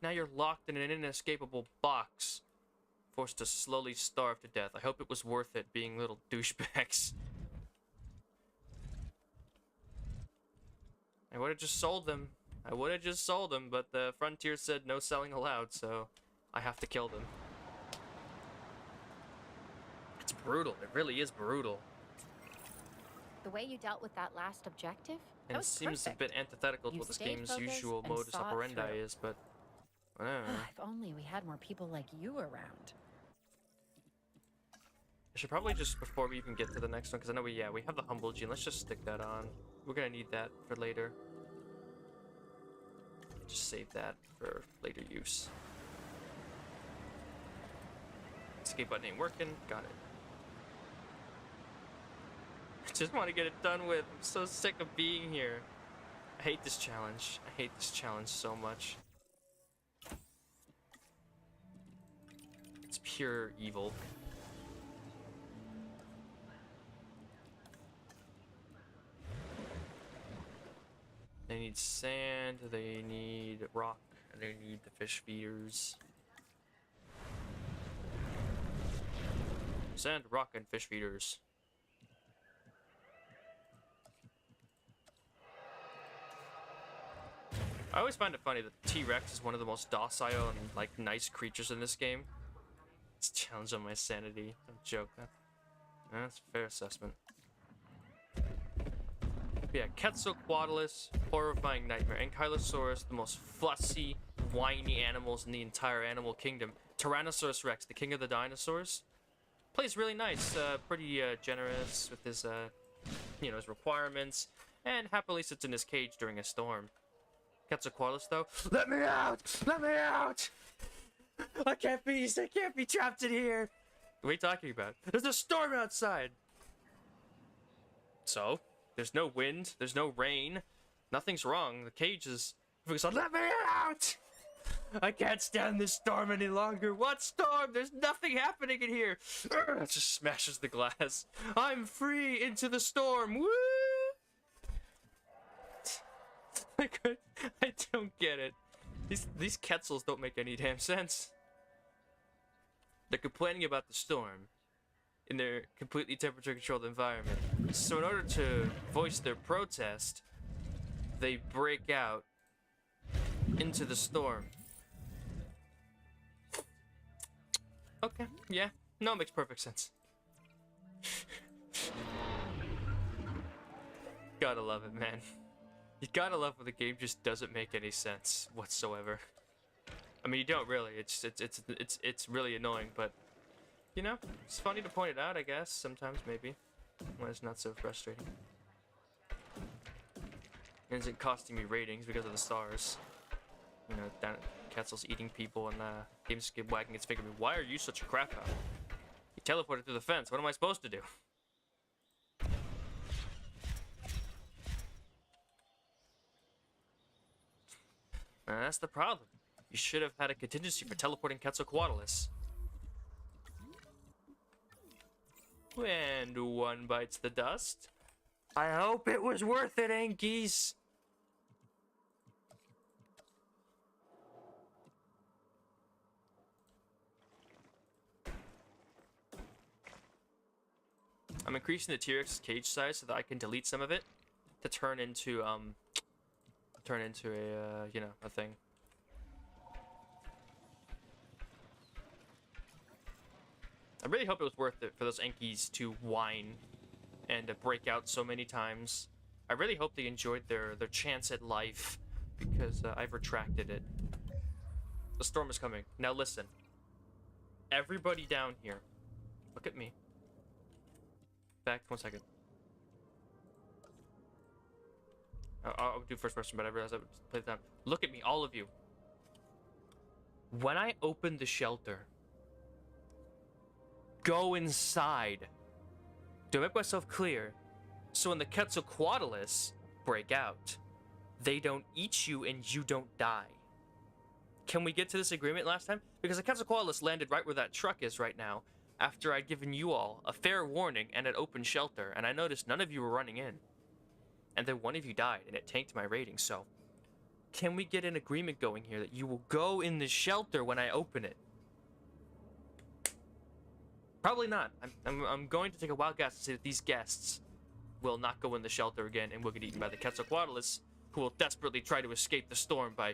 Now you're locked in an inescapable box. Forced to slowly starve to death. I hope it was worth it being little douchebags. I would have just sold them. I would have just sold them, but the frontier said no selling allowed, so I have to kill them. It's brutal. It really is brutal. The way you dealt with that last objective, And it seems a bit antithetical to what this game's usual modus operandi is, but whatever. If only we had more people like you around. I should probably just, before we even get to the next one, because I know we have the humble gene. Let's just stick that on. We're gonna need that for later. Just save that for later use. Escape button ain't working. Got it. I just want to get it done with. I'm so sick of being here. I hate this challenge. I hate this challenge so much. It's pure evil. They need sand, they need rock, and they need the fish feeders. Sand, rock, and fish feeders. I always find it funny that the T-Rex is one of the most docile and like nice creatures in this game. It's a challenge on my sanity. Don't joke. That's a fair assessment. Yeah, Quetzalcoatlus, horrifying nightmare. Ankylosaurus, the most fussy, whiny animals in the entire animal kingdom. Tyrannosaurus Rex, the king of the dinosaurs. Plays really nice, pretty generous with his, his requirements, and happily sits in his cage during a storm. Quetzalcoatlus, though, let me out! Let me out! I can't be trapped in here! What are you talking about? There's a storm outside! So? There's no wind, there's no rain, nothing's wrong. The cage is focused on, let me out! I can't stand this storm any longer. What storm? There's nothing happening in here. It just smashes the glass. I'm free into the storm. Woo! I don't get it. These Quetzals don't make any damn sense. They're complaining about the storm in their completely temperature-controlled environment. So in order to voice their protest, they break out into the storm. Okay, yeah. No, it makes perfect sense. Gotta love it, man. You gotta love when the game just doesn't make any sense whatsoever. I mean, you don't really. It's really annoying, but you know, it's funny to point it out, I guess. Sometimes, maybe, when it's not so frustrating. It isn't costing me ratings because of the stars. You know, down Quetzal's eating people and game's wagging its finger at me. Why are you such a crap out? You teleported through the fence. What am I supposed to do? That's the problem. You should have had a contingency for teleporting Quetzalcoatlus. And one bites the dust. I hope it was worth it, Ankies. I'm increasing the T-Rex's cage size so that I can delete some of it to turn into a you know, a thing. I really hope it was worth it for those Ankies to whine and to break out so many times. I really hope they enjoyed their chance at life, because I've retracted it. The storm is coming. Now listen. Everybody down here. Look at me. Back 1 second. I'll do first person, but I realized I would play the time. Look at me, all of you. When I open the shelter, go inside. To make myself clear, so when the Quetzalcoatlus break out, they don't eat you and you don't die. Can we get to this agreement last time? Because the Quetzalcoatlus landed right where that truck is right now, after I'd given you all a fair warning and an open shelter, and I noticed none of you were running in. And then one of you died, and it tanked my rating, so... Can we get an agreement going here that you will go in the shelter when I open it? Probably not. I'm going to take a wild guess to say that these guests will not go in the shelter again and will get eaten by the Quetzalcoatlus, who will desperately try to escape the storm by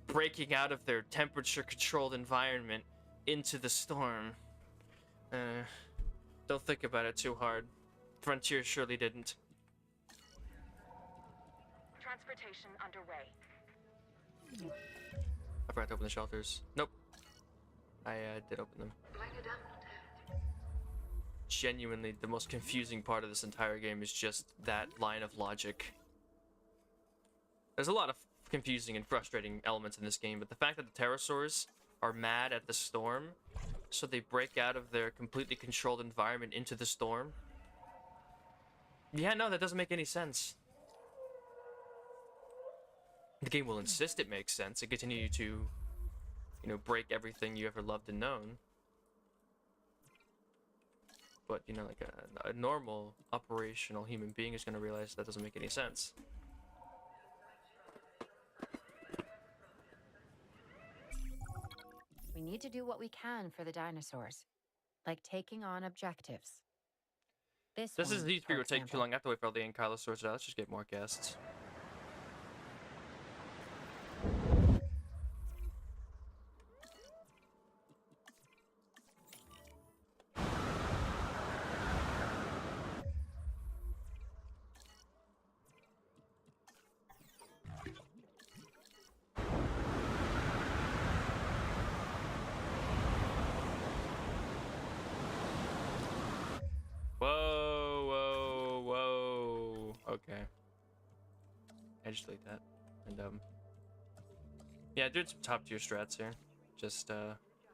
breaking out of their temperature-controlled environment into the storm. Don't think about it too hard. Frontier surely didn't. Transportation underway. I forgot to open the shelters. Nope. I did open them. Genuinely, the most confusing part of this entire game is just that line of logic. There's a lot of confusing and frustrating elements in this game, but the fact that the pterosaurs are mad at the storm, so they break out of their completely controlled environment into the storm. Yeah, no, that doesn't make any sense. The game will insist it makes sense and continue to, you know, break everything you ever loved and known. But, you know, like a normal, operational human being is going to realize that doesn't make any sense. We need to do what we can for the dinosaurs, like taking on objectives. This Is one, these for three would take too example. long. I have to wait for all the ankylosaurs out. Let's just get more guests. Okay. I just delete that. And, yeah, doing some top tier strats here. Just,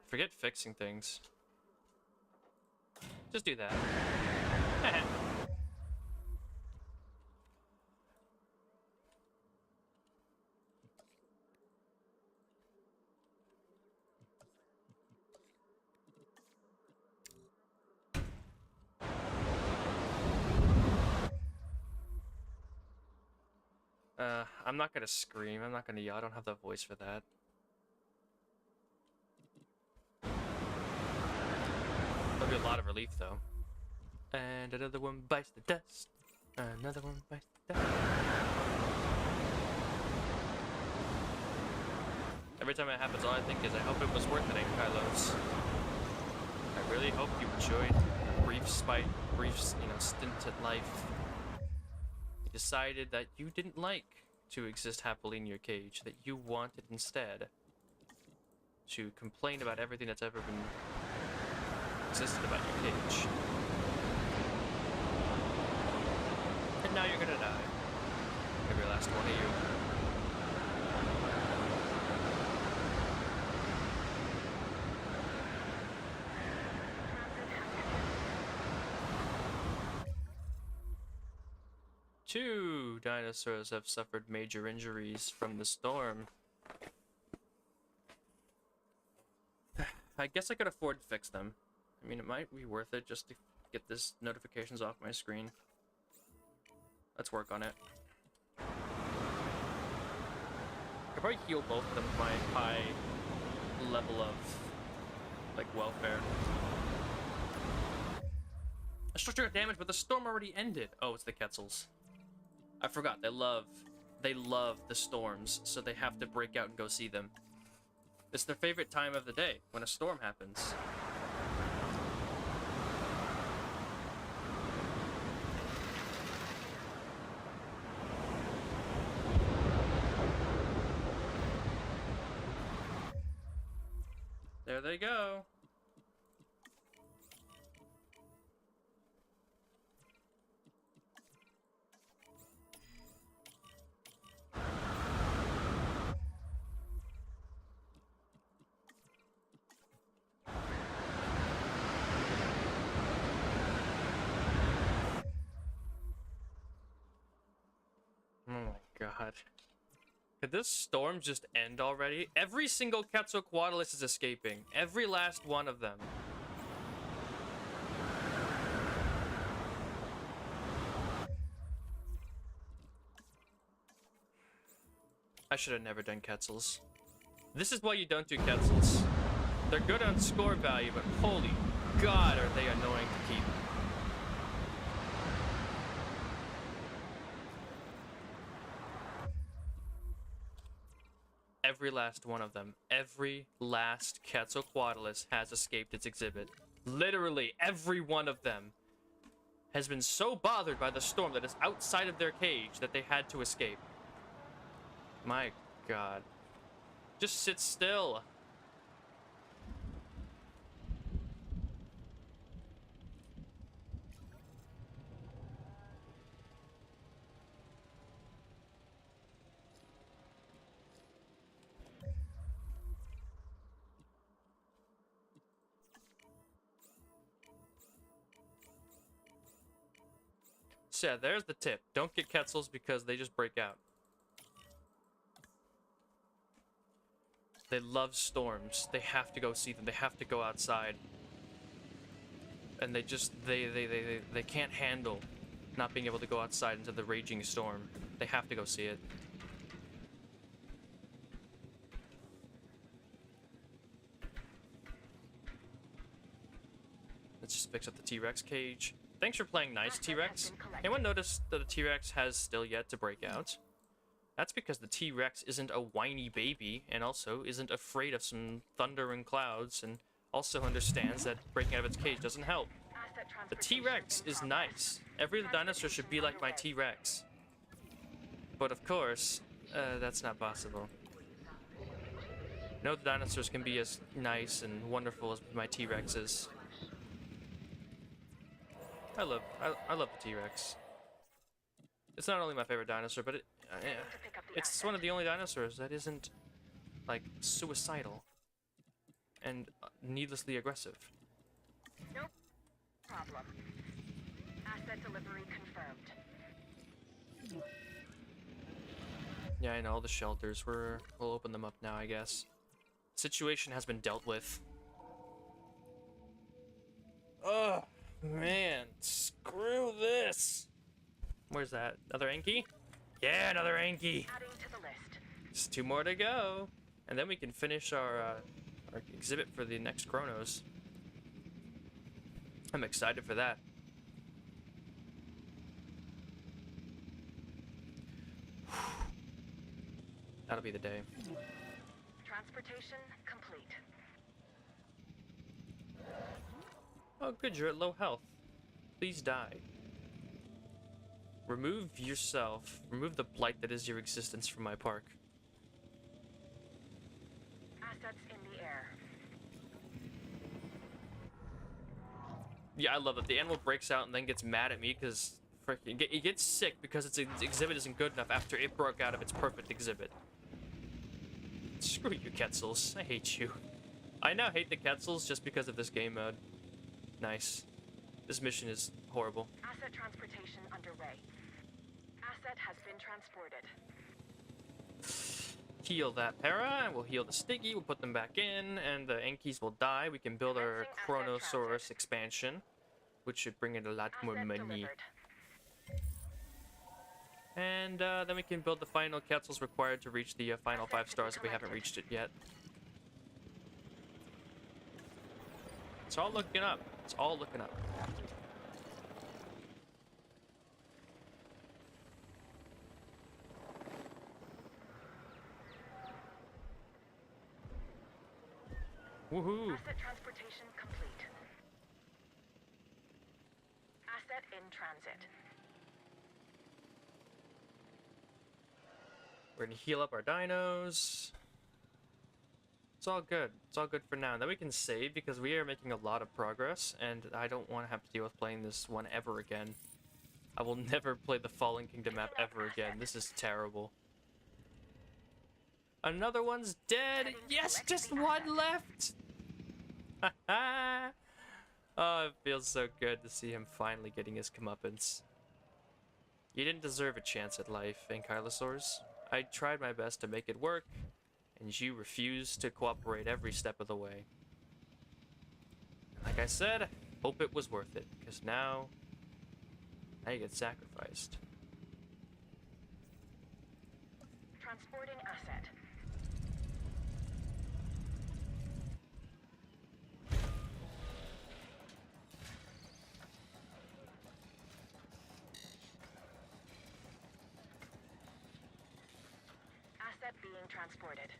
forget fixing things. Just do that. I'm not gonna scream, I'm not gonna yell, I don't have the voice for that. There'll be a lot of relief, though. And another one bites the dust. Another one bites the dust. Every time it happens, all I think is, I hope it was worth it, Kylos. I really hope you enjoyed a brief, stint at life. You decided that you didn't like to exist happily in your cage, that you wanted instead to complain about everything that's ever been existed about your cage. And now you're gonna die. Every last one of you. Two dinosaurs have suffered major injuries from the storm. I guess I could afford to fix them. I mean, it might be worth it just to get this notifications off my screen. Let's work on it. I could probably heal both of them with my high level of, like, welfare. A structure got damaged, but the storm already ended. Oh, it's the Quetzals. I forgot. They love the storms, so they have to break out and go see them. It's their favorite time of the day, when a storm happens. There they go. Oh my god. Could this storm just end already? Every single Quetzalcoatlus is escaping. Every last one of them. I should have never done Quetzals. This is why you don't do Quetzals. They're good on score value, but holy god are they annoying to keep. Every last one of them, every last Quetzalcoatlus has escaped its exhibit. Literally, every one of them has been so bothered by the storm that is outside of their cage that they had to escape. My god. Just sit still. So yeah, there's the tip. Don't get Quetzals because they just break out. They love storms. They have to go see them. They have to go outside. And they just, they can't handle not being able to go outside into the raging storm. They have to go see it. Let's just fix up the T-Rex cage. Thanks for playing nice, T-Rex. Anyone notice that the T-Rex has still yet to break out? That's because the T-Rex isn't a whiny baby, and also isn't afraid of some thunder and clouds, and also understands that breaking out of its cage doesn't help. The T-Rex is nice. Every other dinosaur should be like my T-Rex. But of course, that's not possible. No dinosaurs can be as nice and wonderful as my T-Rex is. I love the T-Rex. It's not only my favorite dinosaur, but it's one of the only dinosaurs that isn't, like, suicidal and needlessly aggressive. No problem. Asset delivery confirmed. Yeah, I know, all the shelters. We'll open them up now, I guess. Situation has been dealt with. Ugh. Man, screw this. Where's that? Another Enki? Yeah, another Enki. Adding to the list. Just 2 more to go. And then we can finish our exhibit for the next Chronos. I'm excited for that. That'll be the day. Transportation complete. Oh, good, you're at low health. Please die. Remove yourself. Remove the blight that is your existence from my park. Assets in the air. Yeah, I love it. The animal breaks out and then gets mad at me because it gets sick because its exhibit isn't good enough after it broke out of its perfect exhibit. Screw you, Quetzals. I hate you. I now hate the Quetzals just because of this game mode. Nice. This mission is horrible. Asset transportation underway. Asset has been transported. heal that para, and we'll heal the Stiggy, we'll put them back in, and the Ankies will die. We can build our Commencing asset Chronosaurus transit. expansion, which should bring in a lot more Asset money. delivered. And then we can build the final Quetzals required to reach the final 5 stars if we haven't reached it yet. It's all looking up. It's all looking up. Woohoo! Asset transportation complete. Asset in transit. We're gonna heal up our dinos. It's all good. It's all good for now. Then we can save because we are making a lot of progress, and I don't want to have to deal with playing this one ever again. I will never play the Fallen Kingdom map ever again. This is terrible. Another one's dead. Yes, just one left. Oh, it feels so good to see him finally getting his comeuppance. You didn't deserve a chance at life, Ankylosaurs. I tried my best to make it work, and you refused to cooperate every step of the way. Like I said, hope it was worth it, because now you get sacrificed. Transporting asset. Asset being transported.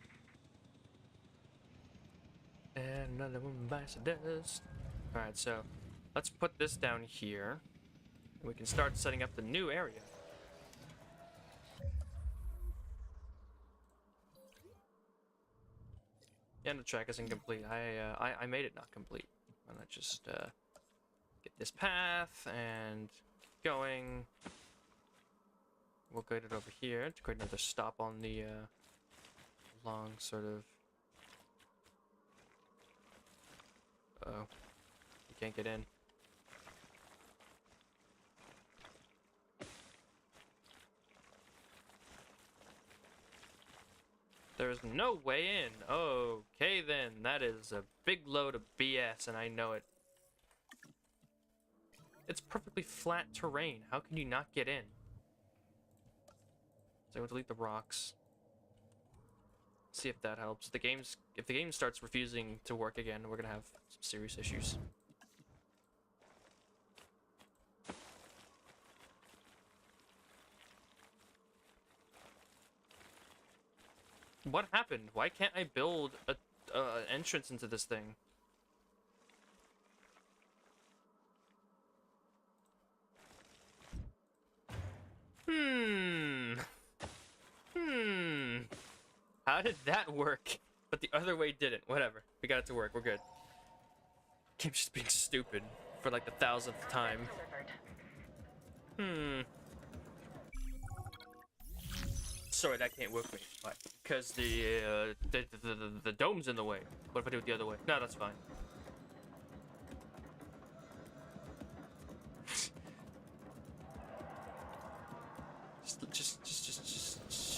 And another one bites the dust. Alright, so let's put this down here. And we can start setting up the new area. And the track is incomplete. I made it not complete. And let's just get this path and going. We'll get it over here to create another stop on the long sort of. Uh-oh. You can't get in. There's no way in. Okay then, that is a big load of BS and I know it. It's perfectly flat terrain. How can you not get in? So I'm going to delete the rocks. See if that helps. If the game starts refusing to work again, we're gonna have some serious issues. What happened? Why can't I build a entrance into this thing? How did that work? But the other way didn't. Whatever. We got it to work. We're good. Game's just being stupid for like the 1000th time. Delivered. Sorry, that can't work me. Why? Because the dome's in the way. What if I do it the other way? No, that's fine.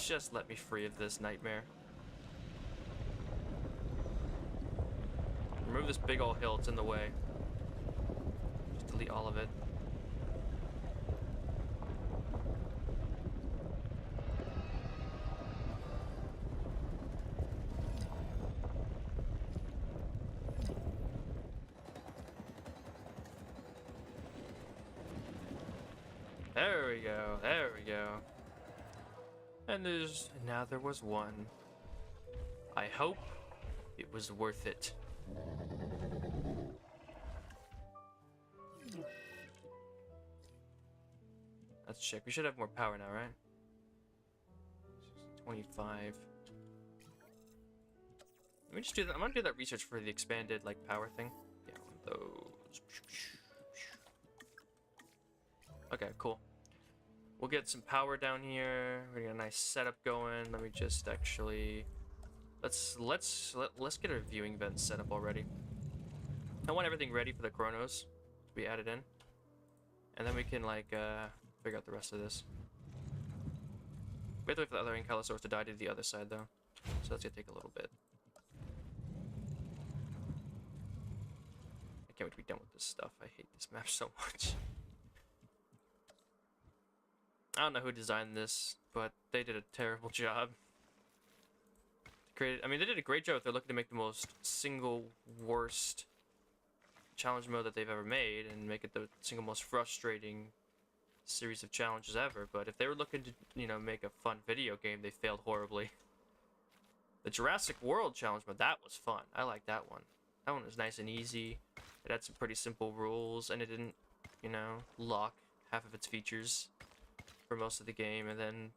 Just let me free of this nightmare. Remove this big old hill, it's in the way. Just delete all of it. There we go, there we go. And now there was one. I hope it was worth it. Let's check. We should have more power now, right? 25. Let me just do that. I'm gonna do that research for the expanded like power thing. Yeah, one of those. Okay, cool. We'll get some power down here. We're gonna get a nice setup going. Let me just actually let's get our viewing vents set up already. I want everything ready for the Chronos to be added in, and then we can like figure out the rest of this. We have to wait for the other Ankylosaurus to die to the other side though. So that's gonna take a little bit. I can't wait to be done with this stuff. I hate this map so much. I don't know who designed this, but they did a terrible job. I mean, they did a great job if they're looking to make the most single worst challenge mode that they've ever made and make it the single most frustrating series of challenges ever. But if they were looking to, you know, make a fun video game, they failed horribly. The Jurassic World challenge mode, that was fun. I like that one. That one was nice and easy. It had some pretty simple rules, and it didn't, you know, lock half of its features for most of the game, and then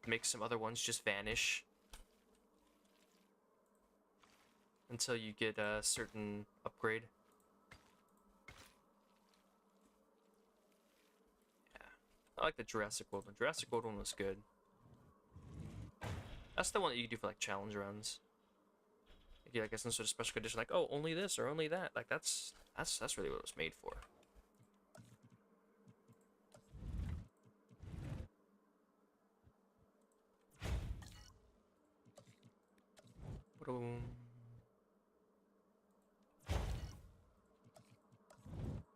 make some other ones just vanish until you get a certain upgrade. Yeah, I like the Jurassic World one. Jurassic World one was good. That's the one that you can do for like challenge runs. Like, yeah, I guess some sort of special condition, like, oh, only this or only that. Like that's really what it was made for. Boom.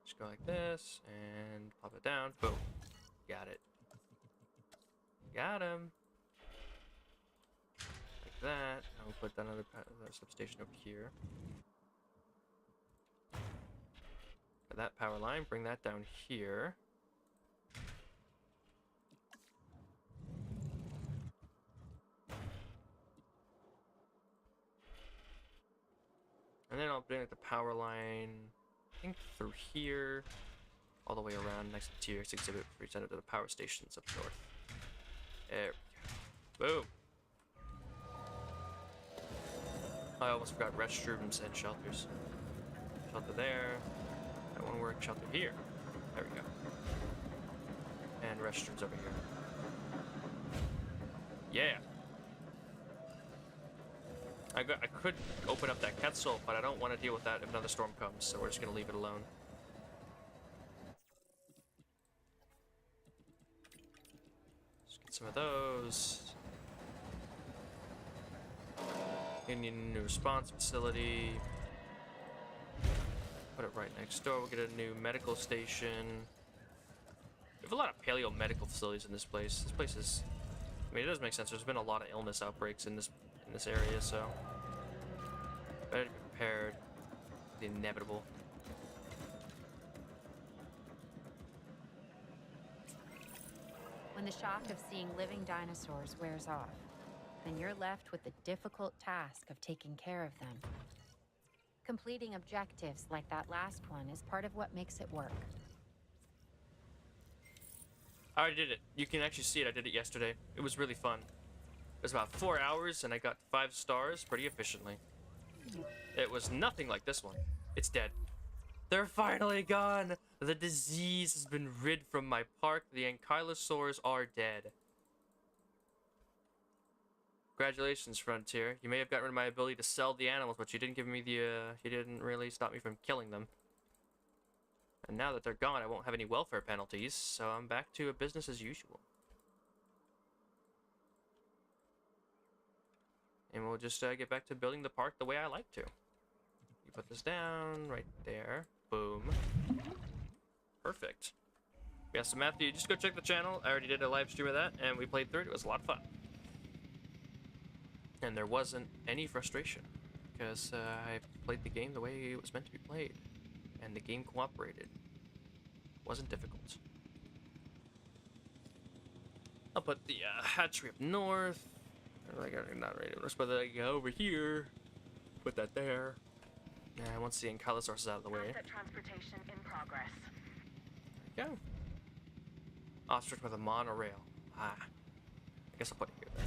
Just go like this and pop it down. Boom. Got it. Got him. Like that. Now we'll put another substation over here. Got that power line. Bring that down here. And then I'll bring like the power line, I think through here, all the way around next to the T-Rex exhibit before we send it to the power stations up north. There we go. Boom. I almost forgot restrooms and shelters. Shelter there. That one work. Shelter here. There we go. And restrooms over here. Yeah. I could open up that Quetzal, but I don't want to deal with that if another storm comes, so we're just going to leave it alone. Let's get some of those. Indian new response facility. Put it right next door. We'll get a new medical station. We have a lot of paleo medical facilities in this place. This place is... I mean, it does make sense. There's been a lot of illness outbreaks in this area, so better to be prepared for the inevitable. When the shock of seeing living dinosaurs wears off, then you're left with the difficult task of taking care of them. Completing objectives like that last one is part of what makes it work. I already did it. You can actually see it. I did it yesterday. It was really fun. It was about 4 hours, and I got 5 stars pretty efficiently. It was nothing like this one. It's dead. They're finally gone! The disease has been rid from my park. The ankylosaurs are dead. Congratulations, Frontier. You may have gotten rid of my ability to sell the animals, but you didn't give me the, you didn't really stop me from killing them. And now that they're gone, I won't have any welfare penalties, so I'm back to a business as usual. And we'll just get back to building the park the way I like to. You put this down right there. Boom. Perfect. Yeah, so Matthew, just go check the channel. I already did a live stream of that, and we played through it. It was a lot of fun. And there wasn't any frustration, because I played the game the way it was meant to be played. And the game cooperated. Wasn't difficult. I'll put the hatchery up north. Not right. Let's put that over here. Put that there. And once the Ankylosaurus is out of the way. Asset transportation in progress. There we go. Ostrich with a monorail. Ah. I guess I'll put it here then.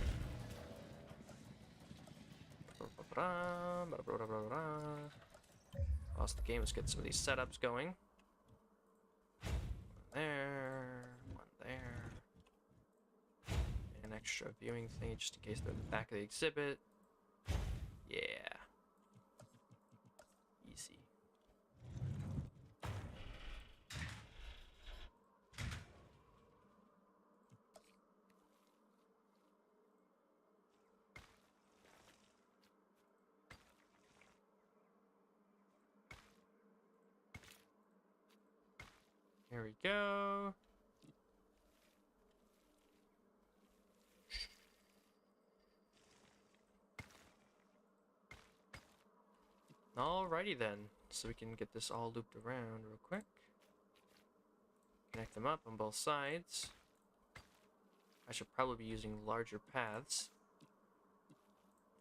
Whilst the game is getting some of these setups going. One there. One there. An extra viewing thing just in case they're in the back of the exhibit. Yeah. Easy. There we go. Alrighty then, so we can get this all looped around real quick. Connect them up on both sides. I should probably be using larger paths.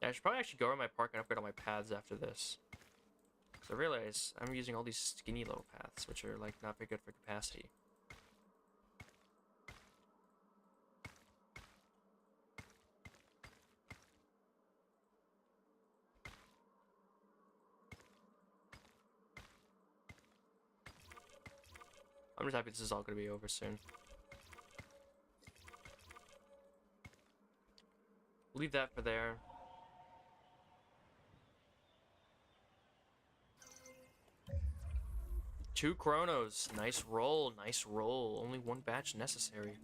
Yeah, I should probably actually go around my park and upgrade all my paths after this. So I realize I'm using all these skinny little paths, which are like not very good for capacity. I'm just happy this is all going to be over soon. Leave that for there. Two chronos. Nice roll, nice roll. Only one batch necessary.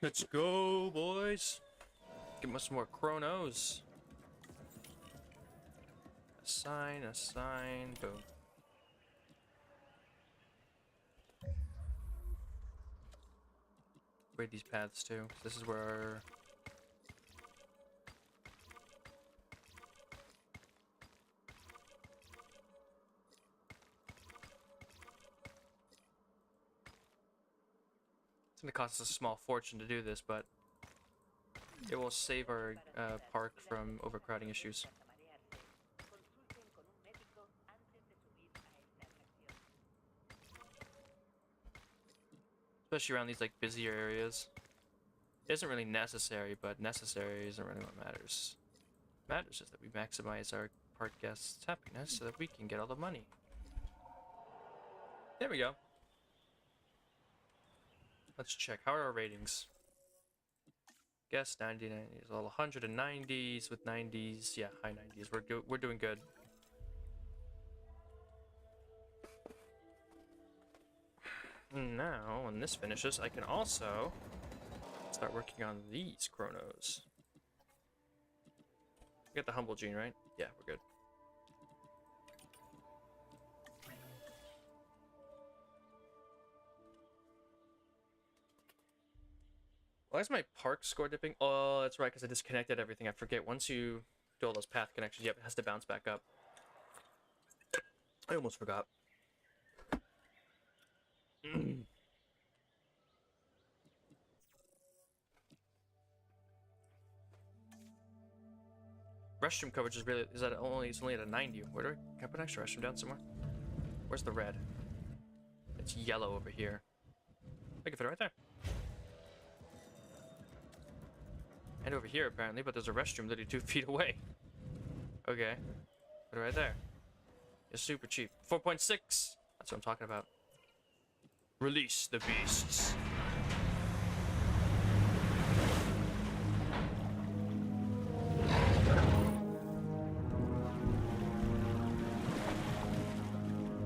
Let's go, boys. Give us more chronos. Assign, boom. Upgrade these paths too. This is where it's gonna cost us a small fortune to do this, but it will save our park from overcrowding issues. Especially around these like busier areas. It isn't really necessary, but necessary isn't really what matters. What matters is that we maximize our park guests' happiness so that we can get all the money. There we go. Let's check. How are our ratings? Guess 99 is all 190s with 90s. Yeah, high 90s. We're doing good. Now, when this finishes, I can also start working on these chronos. We got the humble gene, right? Yeah, we're good. Why is my park score dipping? Oh, that's right, because I disconnected everything. I forget, once you do all those path connections, yep, it has to bounce back up. I almost forgot. Restroom coverage is really, it's only at a 90. Where do can I put an extra restroom down somewhere? Where's the red? It's yellow over here. I can fit it right there. And over here apparently, but there's a restroom literally 2 feet away. Okay. Put it right there. It's super cheap. 4.6. That's what I'm talking about. Release the beasts.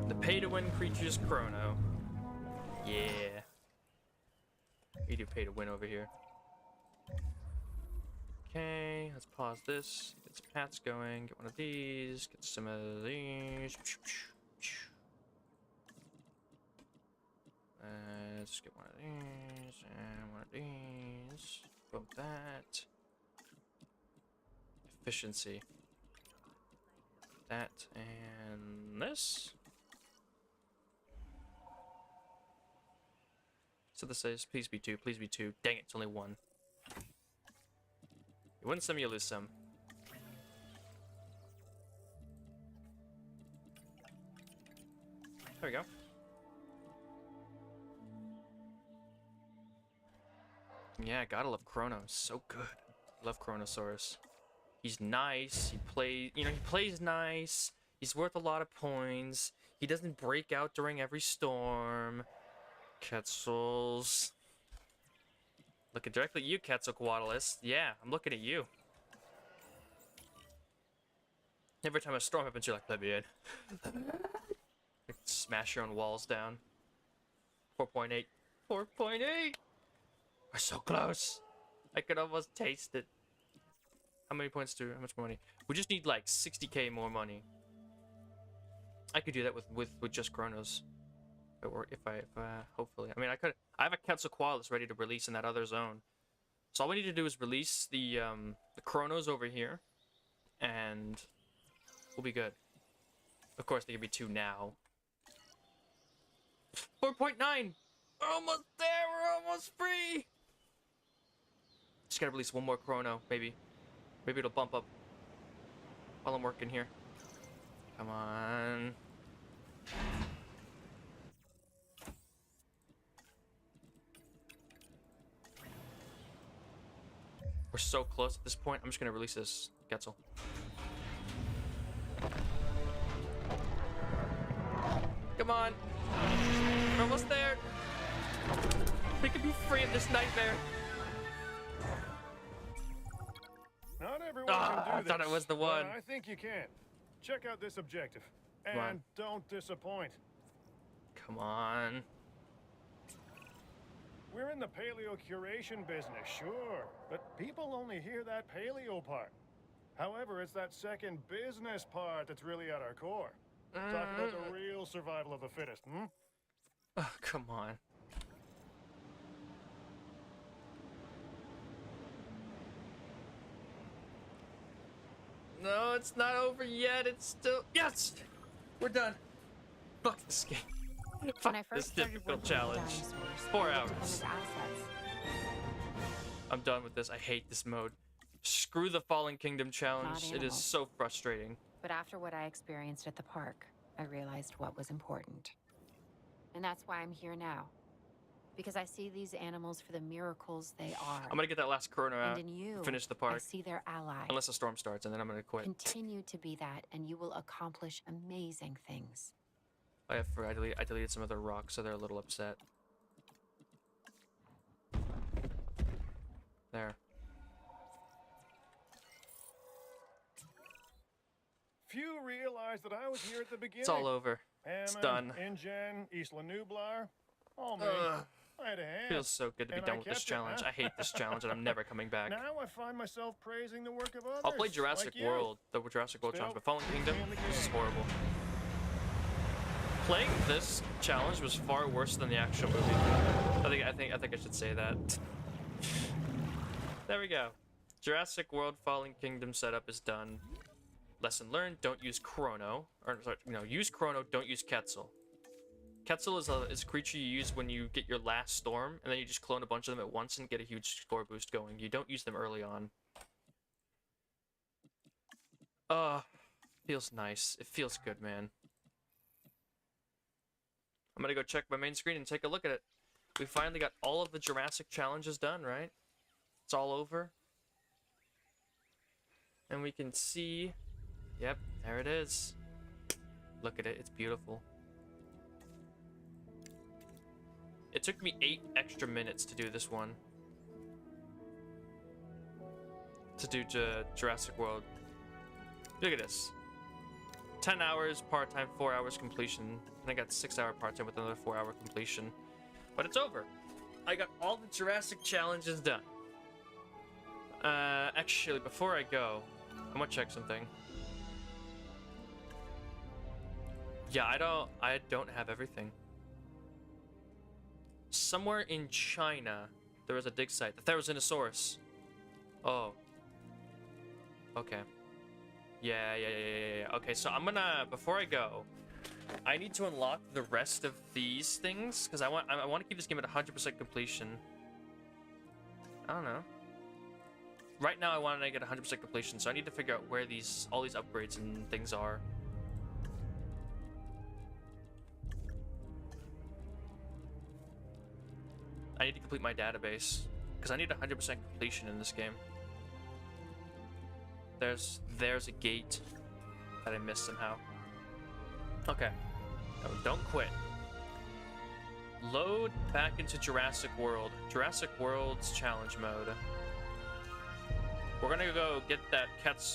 The pay-to-win creatures chrono. Yeah. We do pay to win over here. Okay, let's pause this. Get some paths going. Get one of these. Get some of these. Let's get one of these and one of these. Both that. Efficiency. That and this. So this says, please be 2, please be 2. Dang it, it's only 1. You win some, you lose some. There we go. Yeah, gotta love Chronos. So good. Love Chronosaurus. He's nice. He plays nice. He's worth a lot of points. He doesn't break out during every storm. Quetzals. Looking directly at you, Quetzalcoatlus. Yeah, I'm looking at you. Every time a storm happens, you're like, let me in. Smash your own walls down. 4.8. 4.8! We're so close. I could almost taste it. How many points do? How much more money? We just need like 60k more money. I could do that with just Chronos. Or if I hopefully. I mean, I have a Quetzalcoatlus ready to release in that other zone. So all we need to do is release the Chronos over here, and we'll be good. Of course, there could be 2 now. 4.9. We're almost there. We're almost free. Just gotta release 1 more Chrono, maybe. Maybe it'll bump up while I'm working here. Come on. We're so close at this point. I'm just gonna release this Quetzal. Come on. We're almost there. We can be free of this nightmare. Not everyone can do I this. thought it was the one. But I think you can. Check out this objective. Come on. And don't disappoint. Come on. We're in the paleo curation business, sure, but people only hear that paleo part. However, it's that second business part that's really at our core. Talking about the real survival of the fittest, hmm? Oh, come on. No, it's not over yet. It's still... Yes! We're done. Fuck this game. When Fuck I this first started difficult working with challenge. dinosaurs, 4 I hours. looked at his assets. I'm done with this. I hate this mode. Screw the Fallen Kingdom challenge. It is animals. so frustrating. But after what I experienced at the park, I realized what was important. And that's why I'm here now. Because I see these animals for the miracles they are. I'm gonna get that last Chrono out. And in you, Finish the I park. see their ally. Unless a storm starts, and then I'm gonna quit. Continue to be that, and you will accomplish amazing things. I deleted some of their rocks, so they're a little upset. There. Few realize that I was here at the beginning. It's all over. It's done. InGen, Isla Nublar, all me. Ugh. I had a hand. Feels so good to be And done I with this kept it, challenge. huh? I hate this challenge, and I'm never coming back. Now I find myself praising the work of others. I'll play Jurassic like you. World, the Jurassic World Still, challenge, but Fallen Kingdom, stay in the this is game. horrible. Playing this challenge was far worse than the actual movie. I think I should say that. There we go. Jurassic World Fallen Kingdom setup is done. Lesson learned: don't use Chrono, or sorry, use Chrono. Don't use Quetzal. Quetzal is a creature you use when you get your last storm, and then you just clone a bunch of them at once and get a huge score boost going. You don't use them early on. Feels nice. It feels good, man. I'm gonna go check my main screen and take a look at it. We finally got all of the Jurassic challenges done, right? It's all over. And we can see... Yep, there it is. Look at it, it's beautiful. It took me 8 extra minutes to do this one. To do Jurassic World. Look at this. 10 hours part-time, 4 hours completion. And I got 6-hour part-time with another 4-hour completion. But it's over. I got all the Jurassic challenges done. Actually, before I go, I'm gonna check something. Yeah, I don't have everything. Somewhere in China, there was a dig site. The Therizinosaurus. Oh. Okay. Yeah. Okay, so I'm gonna, before I go, I need to unlock the rest of these things because I want to keep this game at 100% completion. I don't know. Right now, I want to get 100% completion, so I need to figure out where all these upgrades and things are. I need to complete my database because I need 100% completion in this game. There's a gate that I missed somehow. Okay. No, don't quit. Load back into Jurassic World. Jurassic World's challenge mode. We're gonna go get that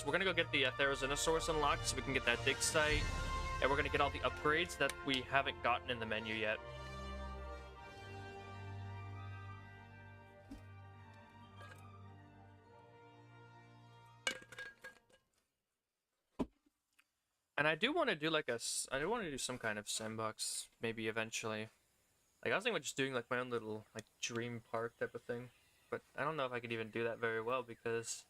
We're gonna go get the Therizinosaurus unlocked so we can get that dig site, and we're gonna get all the upgrades that we haven't gotten in the menu yet. And I do want to do like I do want to do some kind of sandbox, maybe eventually. Like, I was thinking about just doing like my own little like dream park type of thing, but I don't know if I could even do that very well because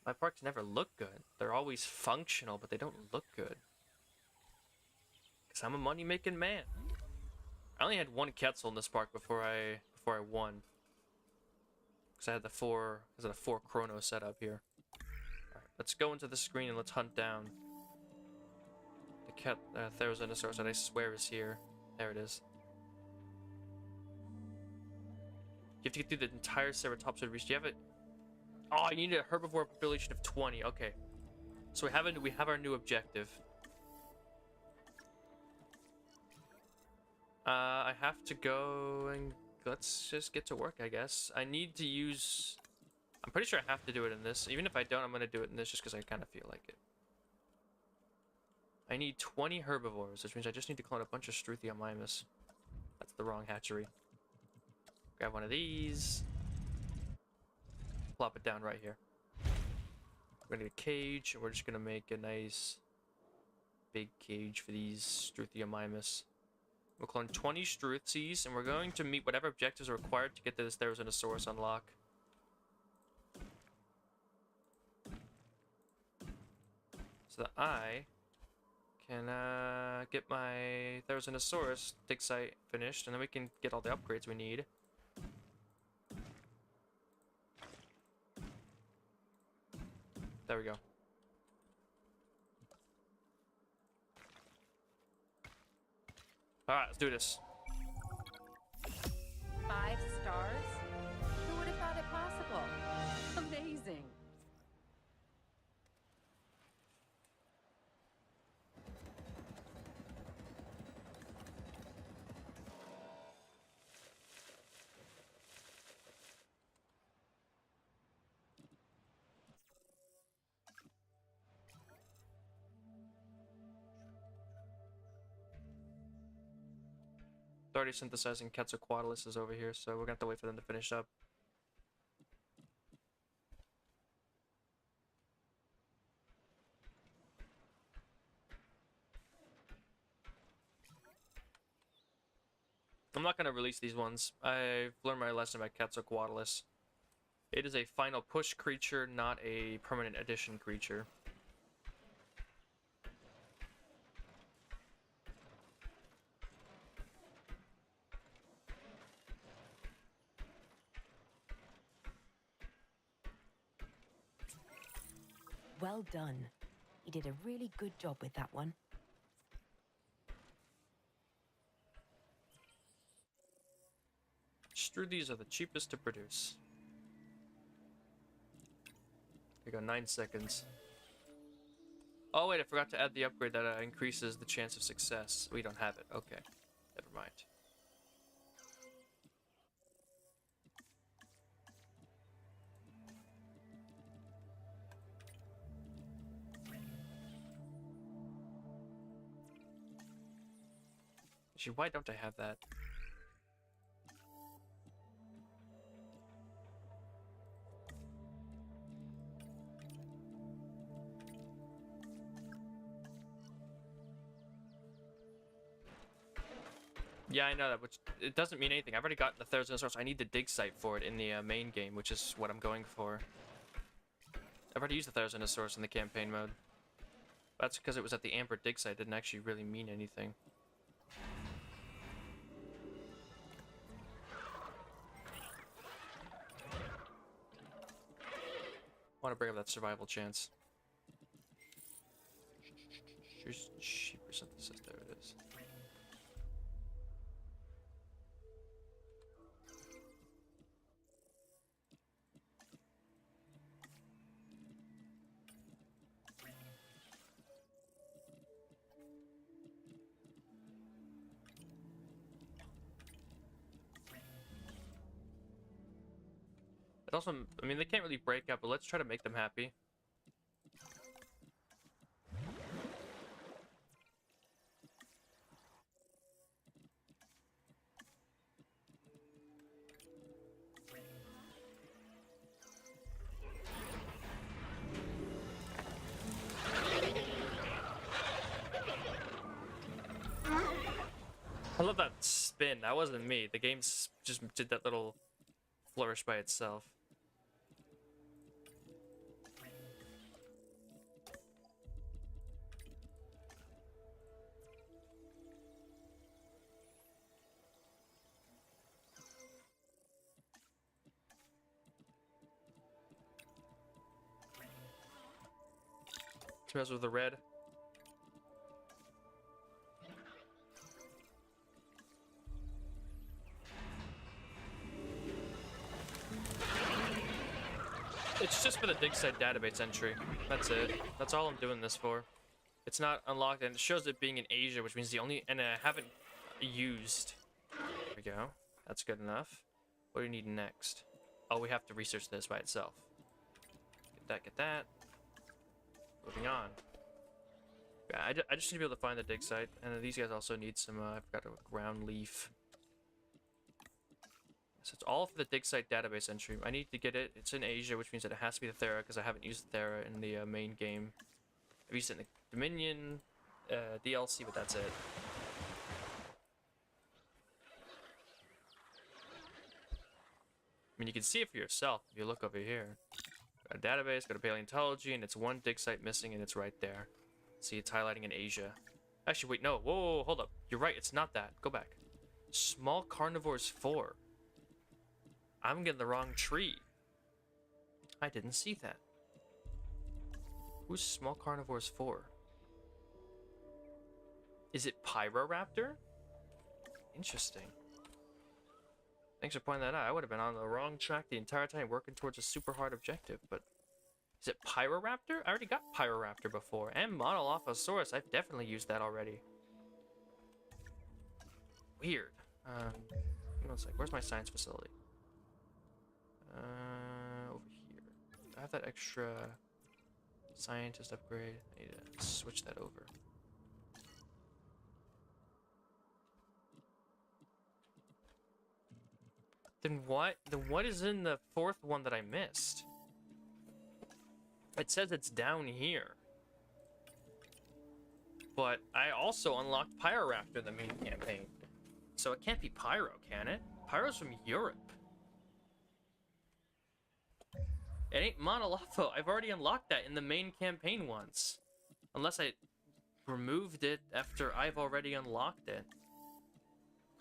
my parks never look good. They're always functional, but they don't look good. Cause I'm a money-making man. I only had one Quetzal in this park before I won. Cause I had the four Chrono set up here. All right, let's go into the screen and let's hunt down the Therizinosaurus that I swear is here. There it is. You have to get through the entire Ceratopsid reach. Do you have it? Oh, you need a herbivore population of 20. Okay. So we have our new objective. I have to go and let's just get to work, I guess. I need to use... I'm pretty sure I have to do it in this. Even if I don't, I'm going to do it in this just because I kind of feel like it. I need 20 herbivores, which means I just need to clone a bunch of Struthiomimus. That's the wrong hatchery. Grab one of these. Plop it down right here. We're gonna need a cage, and we're just gonna make a nice big cage for these Struthiomimus. We'll clone 20 Struthsies, and we're going to meet whatever objectives are required to get this Therizinosaurus unlock. So that I can get my Therizinosaurus dig site finished, and then we can get all the upgrades we need. There we go. Alright, let's do this. 5 stars? Who would have thought it possible? Amazing. Already synthesizing Quetzalcoatlus is over here, so we're gonna have to wait for them to finish up. I'm not gonna release these ones. I've learned my lesson about Quetzalcoatlus. It is a final push creature, not a permanent addition creature. Well done. You did a really good job with that one. Struthis are the cheapest to produce. There you go, 9 seconds. Oh wait, I forgot to add the upgrade that increases the chance of success. We don't have it. Okay, never mind. Actually, why don't I have that? Yeah, I know that, which it doesn't mean anything. I've already gotten the Therizinosaurus. I need the dig site for it in the main game, which is what I'm going for. I've already used the Therizinosaurus in the campaign mode. That's because it was at the Amber dig site. It didn't actually really mean anything. Want to bring up that survival chance. Here's cheaper synthesis. There it is. It also, I mean, they can't really break up, but let's try to make them happy. spin. That wasn't me. The game just did that little flourish by itself. Smells with the red. It's just for the dig site database entry. That's it. That's all I'm doing this for. It's not unlocked, and it shows it being in Asia, which means the only... And I haven't used... There we go. That's good enough. What do we need next? Oh, we have to research this by itself. Get that, get that. Moving on. Yeah, I just need to be able to find the dig site. And then these guys also need some, I forgot a ground leaf. So it's all for the dig site database entry. I need to get it. It's in Asia, which means that it has to be the Thera, because I haven't used the Thera in the main game. I've used it in the Dominion DLC, but that's it. I mean, you can see it for yourself if you look over here. Got a database, got a paleontology, and it's one dig site missing, and it's right there. See, it's highlighting in Asia. Actually, wait, no. Whoa, whoa, whoa, hold up. You're right, it's not that. Go back. Small Carnivores 4. I'm getting the wrong tree. I didn't see that. Who's Small Carnivores 4? Is it Pyroraptor? Interesting. Thanks for pointing that out. I would have been on the wrong track the entire time working towards a super hard objective, but... Is it Pyroraptor? I already got Pyroraptor before. And Monolophosaurus. I've definitely used that already. Weird. One sec. Where's my science facility? Over here. I have that extra scientist upgrade. I need to switch that over. Then what? Then what is in the fourth one that I missed? It says it's down here. But I also unlocked Pyroraptor in the main campaign. So it can't be Pyro, can it? Pyro's from Europe. It ain't Monolopho. I've already unlocked that in the main campaign once. Unless I removed it after I've already unlocked it.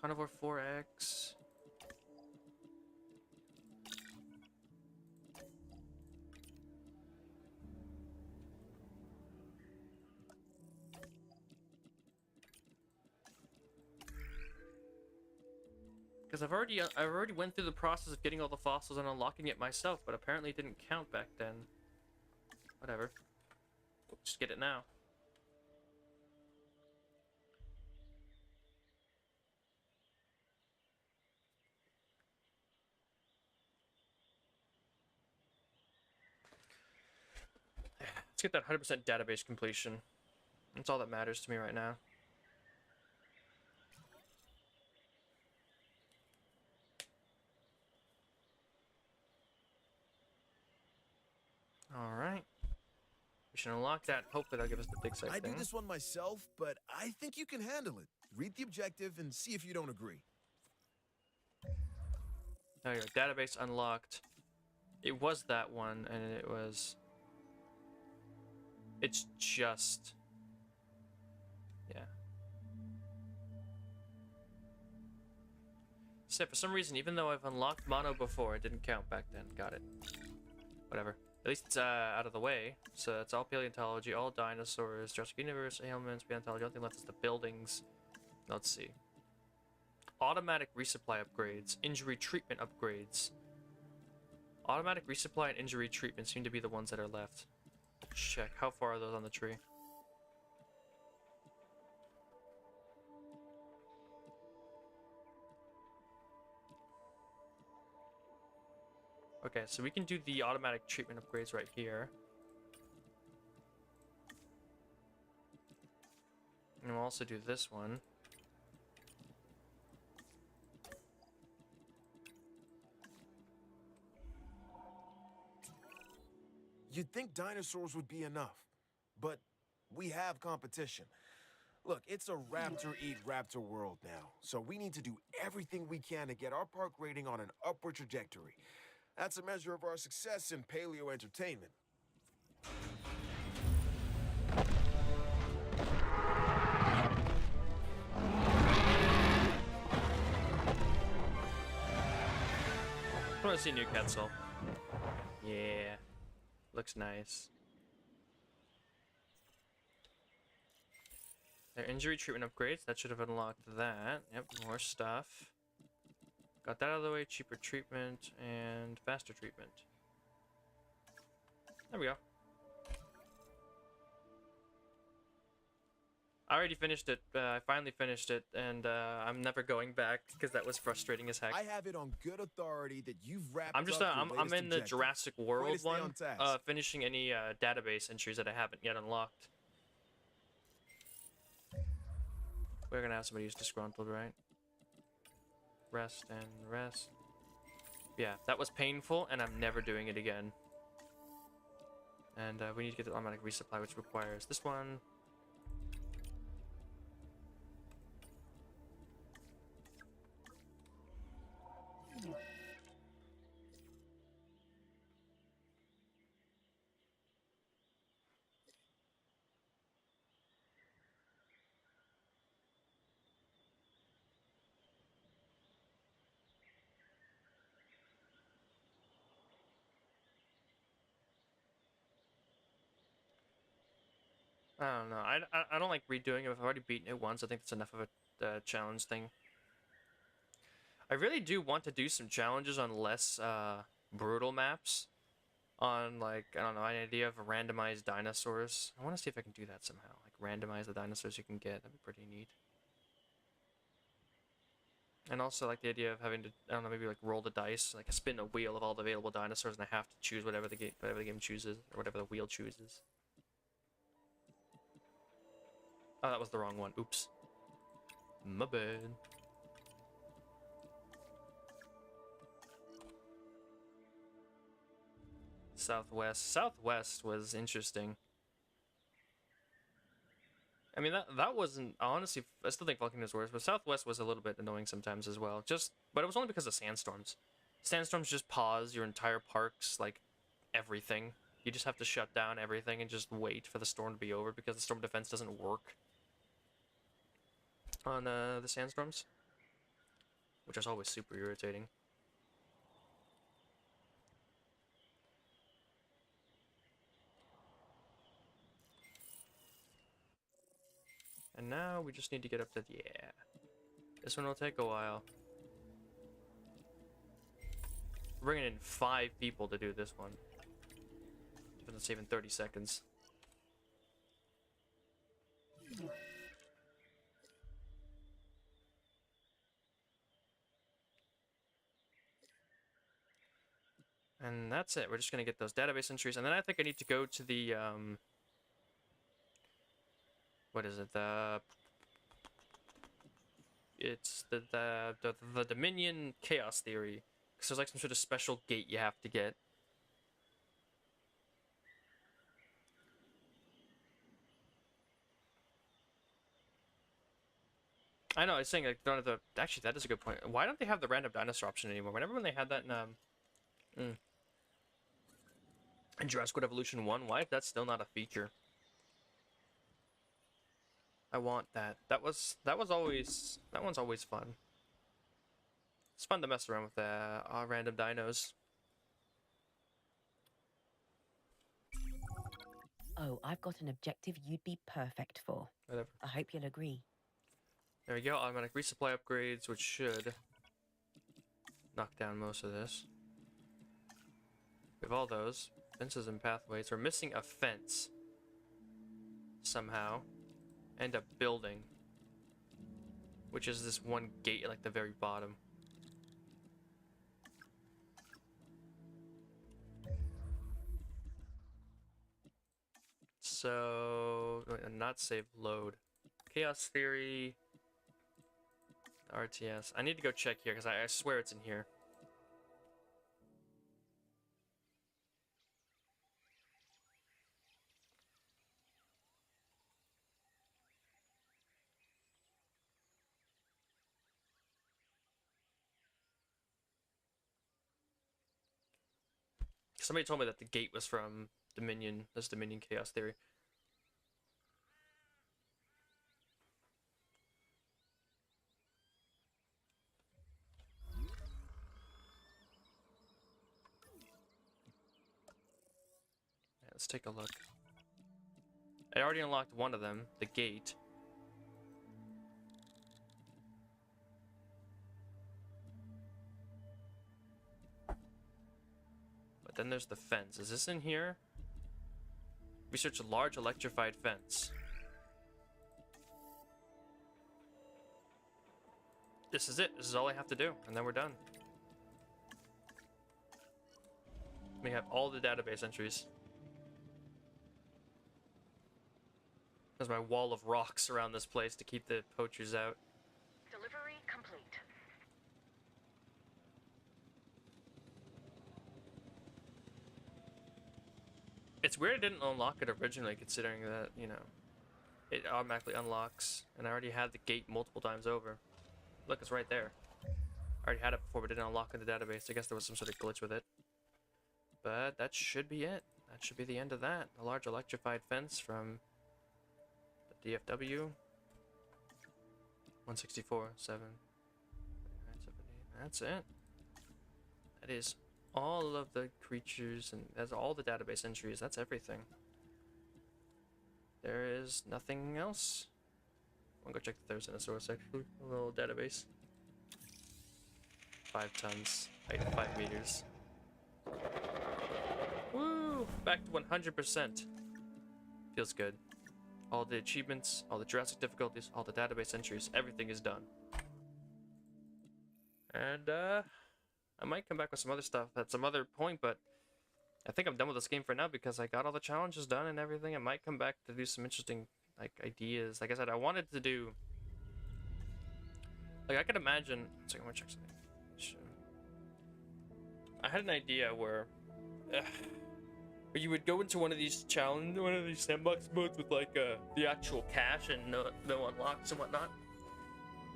Carnivore 4X. Because I already went through the process of getting all the fossils and unlocking it myself, but apparently it didn't count back then. Whatever. We'll just get it now. Let's get that 100% database completion. That's all that matters to me right now. Alright. We should unlock that. Hopefully that'll give us the dig site I thing. do this one myself, but I think you can handle it. Read the objective and see if you don't agree. There you go. Database unlocked. It was that one, and it was... It's just... Yeah. So for some reason, even though I've unlocked Mono before, it didn't count back then. Got it. Whatever. At least it's out of the way. So it's all paleontology, all dinosaurs, Jurassic Universe, ailments, paleontology. The only thing left is the buildings. Let's see. Automatic resupply upgrades, injury treatment upgrades. Automatic resupply and injury treatment seem to be the ones that are left. Check. How far are those on the tree? Okay, so we can do the automatic treatment upgrades right here. And we'll also do this one. You'd think dinosaurs would be enough, but we have competition. Look, it's a raptor eat raptor world now, so we need to do everything we can to get our park rating on an upward trajectory. That's a measure of our success in paleo entertainment. I want to see new Quetzal. Yeah, looks nice. Their injury treatment upgrades, that should have unlocked that. Yep, more stuff. Got that out of the way, cheaper treatment and faster treatment. There we go. I already finished it. I finally finished it, and I'm never going back because that was frustrating as heck. I have it on good authority that you've wrapped I'm just up your I'm latest in the objective. Jurassic Way to World stay one, on task. finishing any database entries that I haven't yet unlocked. We're gonna have somebody who's disgruntled, right? Rest and rest. Yeah, that was painful, and I'm never doing it again. And we need to get the automatic resupply, which requires this one. I don't know. I don't like redoing it. If I've already beaten it once, I think that's enough of a challenge thing. I really do want to do some challenges on less brutal maps. On, like, I don't know, an idea of randomized dinosaurs. I want to see if I can do that somehow. Like, randomize the dinosaurs you can get. That'd be pretty neat. And also, like, the idea of having to, I don't know, maybe, like, roll the dice. Like, spin a wheel of all the available dinosaurs, and I have to choose whatever the game chooses. Or whatever the wheel chooses. Oh, that was the wrong one. Oops. My bad. Southwest. Southwest was interesting. I mean, that wasn't... Honestly, I still think Volcano's worse, but Southwest was a little bit annoying sometimes as well. But it was only because of sandstorms. Sandstorms just pause your entire parks, like, everything. You just have to shut down everything and just wait for the storm to be over because the storm defense doesn't work on the sandstorms, which is always super irritating. And now we just need to get up to the... Yeah. This one will take a while. We're bringing in 5 people to do this one. Even it's even 30 seconds. And that's it. We're just going to get those database entries. And then I think I need to go to the... what is it? It's the Dominion Chaos Theory. Because there's like some sort of special gate you have to get. I know, I was saying like don't have the... Actually, that is a good point. Why don't they have the random dinosaur option anymore? Remember when they had that in Jurassic World Evolution 1? Why is that still not a feature? I want that. That one's always fun. It's fun to mess around with random dinos. Oh, I've got an objective you'd be perfect for. Whatever. I hope you'll agree. There we go. Automatic resupply upgrades, which should knock down most of this. We have all those. Fences and pathways. We're missing a fence. Somehow. And a building. Which is this one gate at like the very bottom. So... Not save load. Chaos Theory... RTS. I need to go check here because I swear it's in here. somebody told me that the gate was from Dominion. This Dominion Chaos Theory. Yeah, let's take a look. I already unlocked one of them, the gate. But then there's the fence. Is this in here? Research a large electrified fence. This is it. This is all I have to do, and then we're done. We have all the database entries. There's my wall of rocks around this place to keep the poachers out. Delivery complete. It's weird I didn't unlock it originally, considering that, you know, it automatically unlocks, and I already had the gate multiple times over. Look, it's right there. I already had it before, but didn't unlock in the database. I guess there was some sort of glitch with it. But that should be it. That should be the end of that. A large electrified fence from the DFW. 164, 7, 978. That's it. That is all of the creatures, and that's all the database entries. That's everything. There is nothing else. I'm gonna go check the Chronosaurus actually. A little database. 5 tons. Height 5 meters. Woo! Back to 100%. Feels good. All the achievements, all the Jurassic difficulties, all the database entries, everything is done. And I might come back with some other stuff at some other point, but I think I'm done with this game for now because I got all the challenges done and everything. I might come back to do some interesting ideas. Like I said, I wanted to do, like, I could imagine. So I'm gonna check something. I had an idea where you would go into one of these sandbox modes with like the actual cache and no unlocks and whatnot.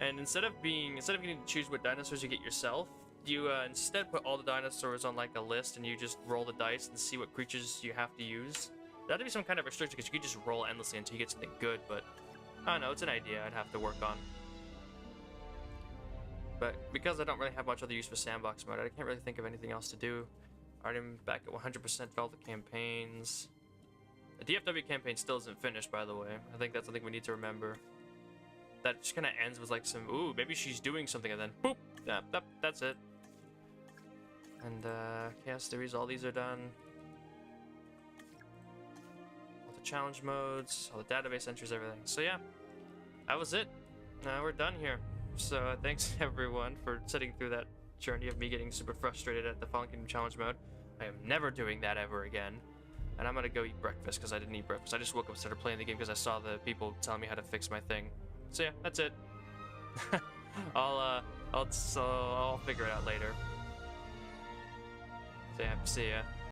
And instead of getting to choose what dinosaurs you get yourself, you instead put all the dinosaurs on like a list and you just roll the dice and see what creatures you have to use. That'd be some kind of restriction because you could just roll endlessly until you get something good, but I don't know, it's an idea I'd have to work on. But because I don't really have much other use for sandbox mode, I can't really think of anything else to do. Already back at 100% for all the campaigns. The DFW campaign still isn't finished, by the way. I think that's something we need to remember. That just kind of ends with like some, ooh, maybe she's doing something, and then boop, that's it. And Chaos Theories, all these are done. All the challenge modes, all the database entries, everything. So yeah, that was it. Now we're done here. So thanks everyone for sitting through that journey of me getting super frustrated at the Fallen Kingdom challenge mode. I am never doing that ever again. And I'm gonna go eat breakfast because I didn't eat breakfast. I just woke up and started playing the game because I saw the people telling me how to fix my thing. So yeah, that's it. I'll figure it out later. So yeah, see ya.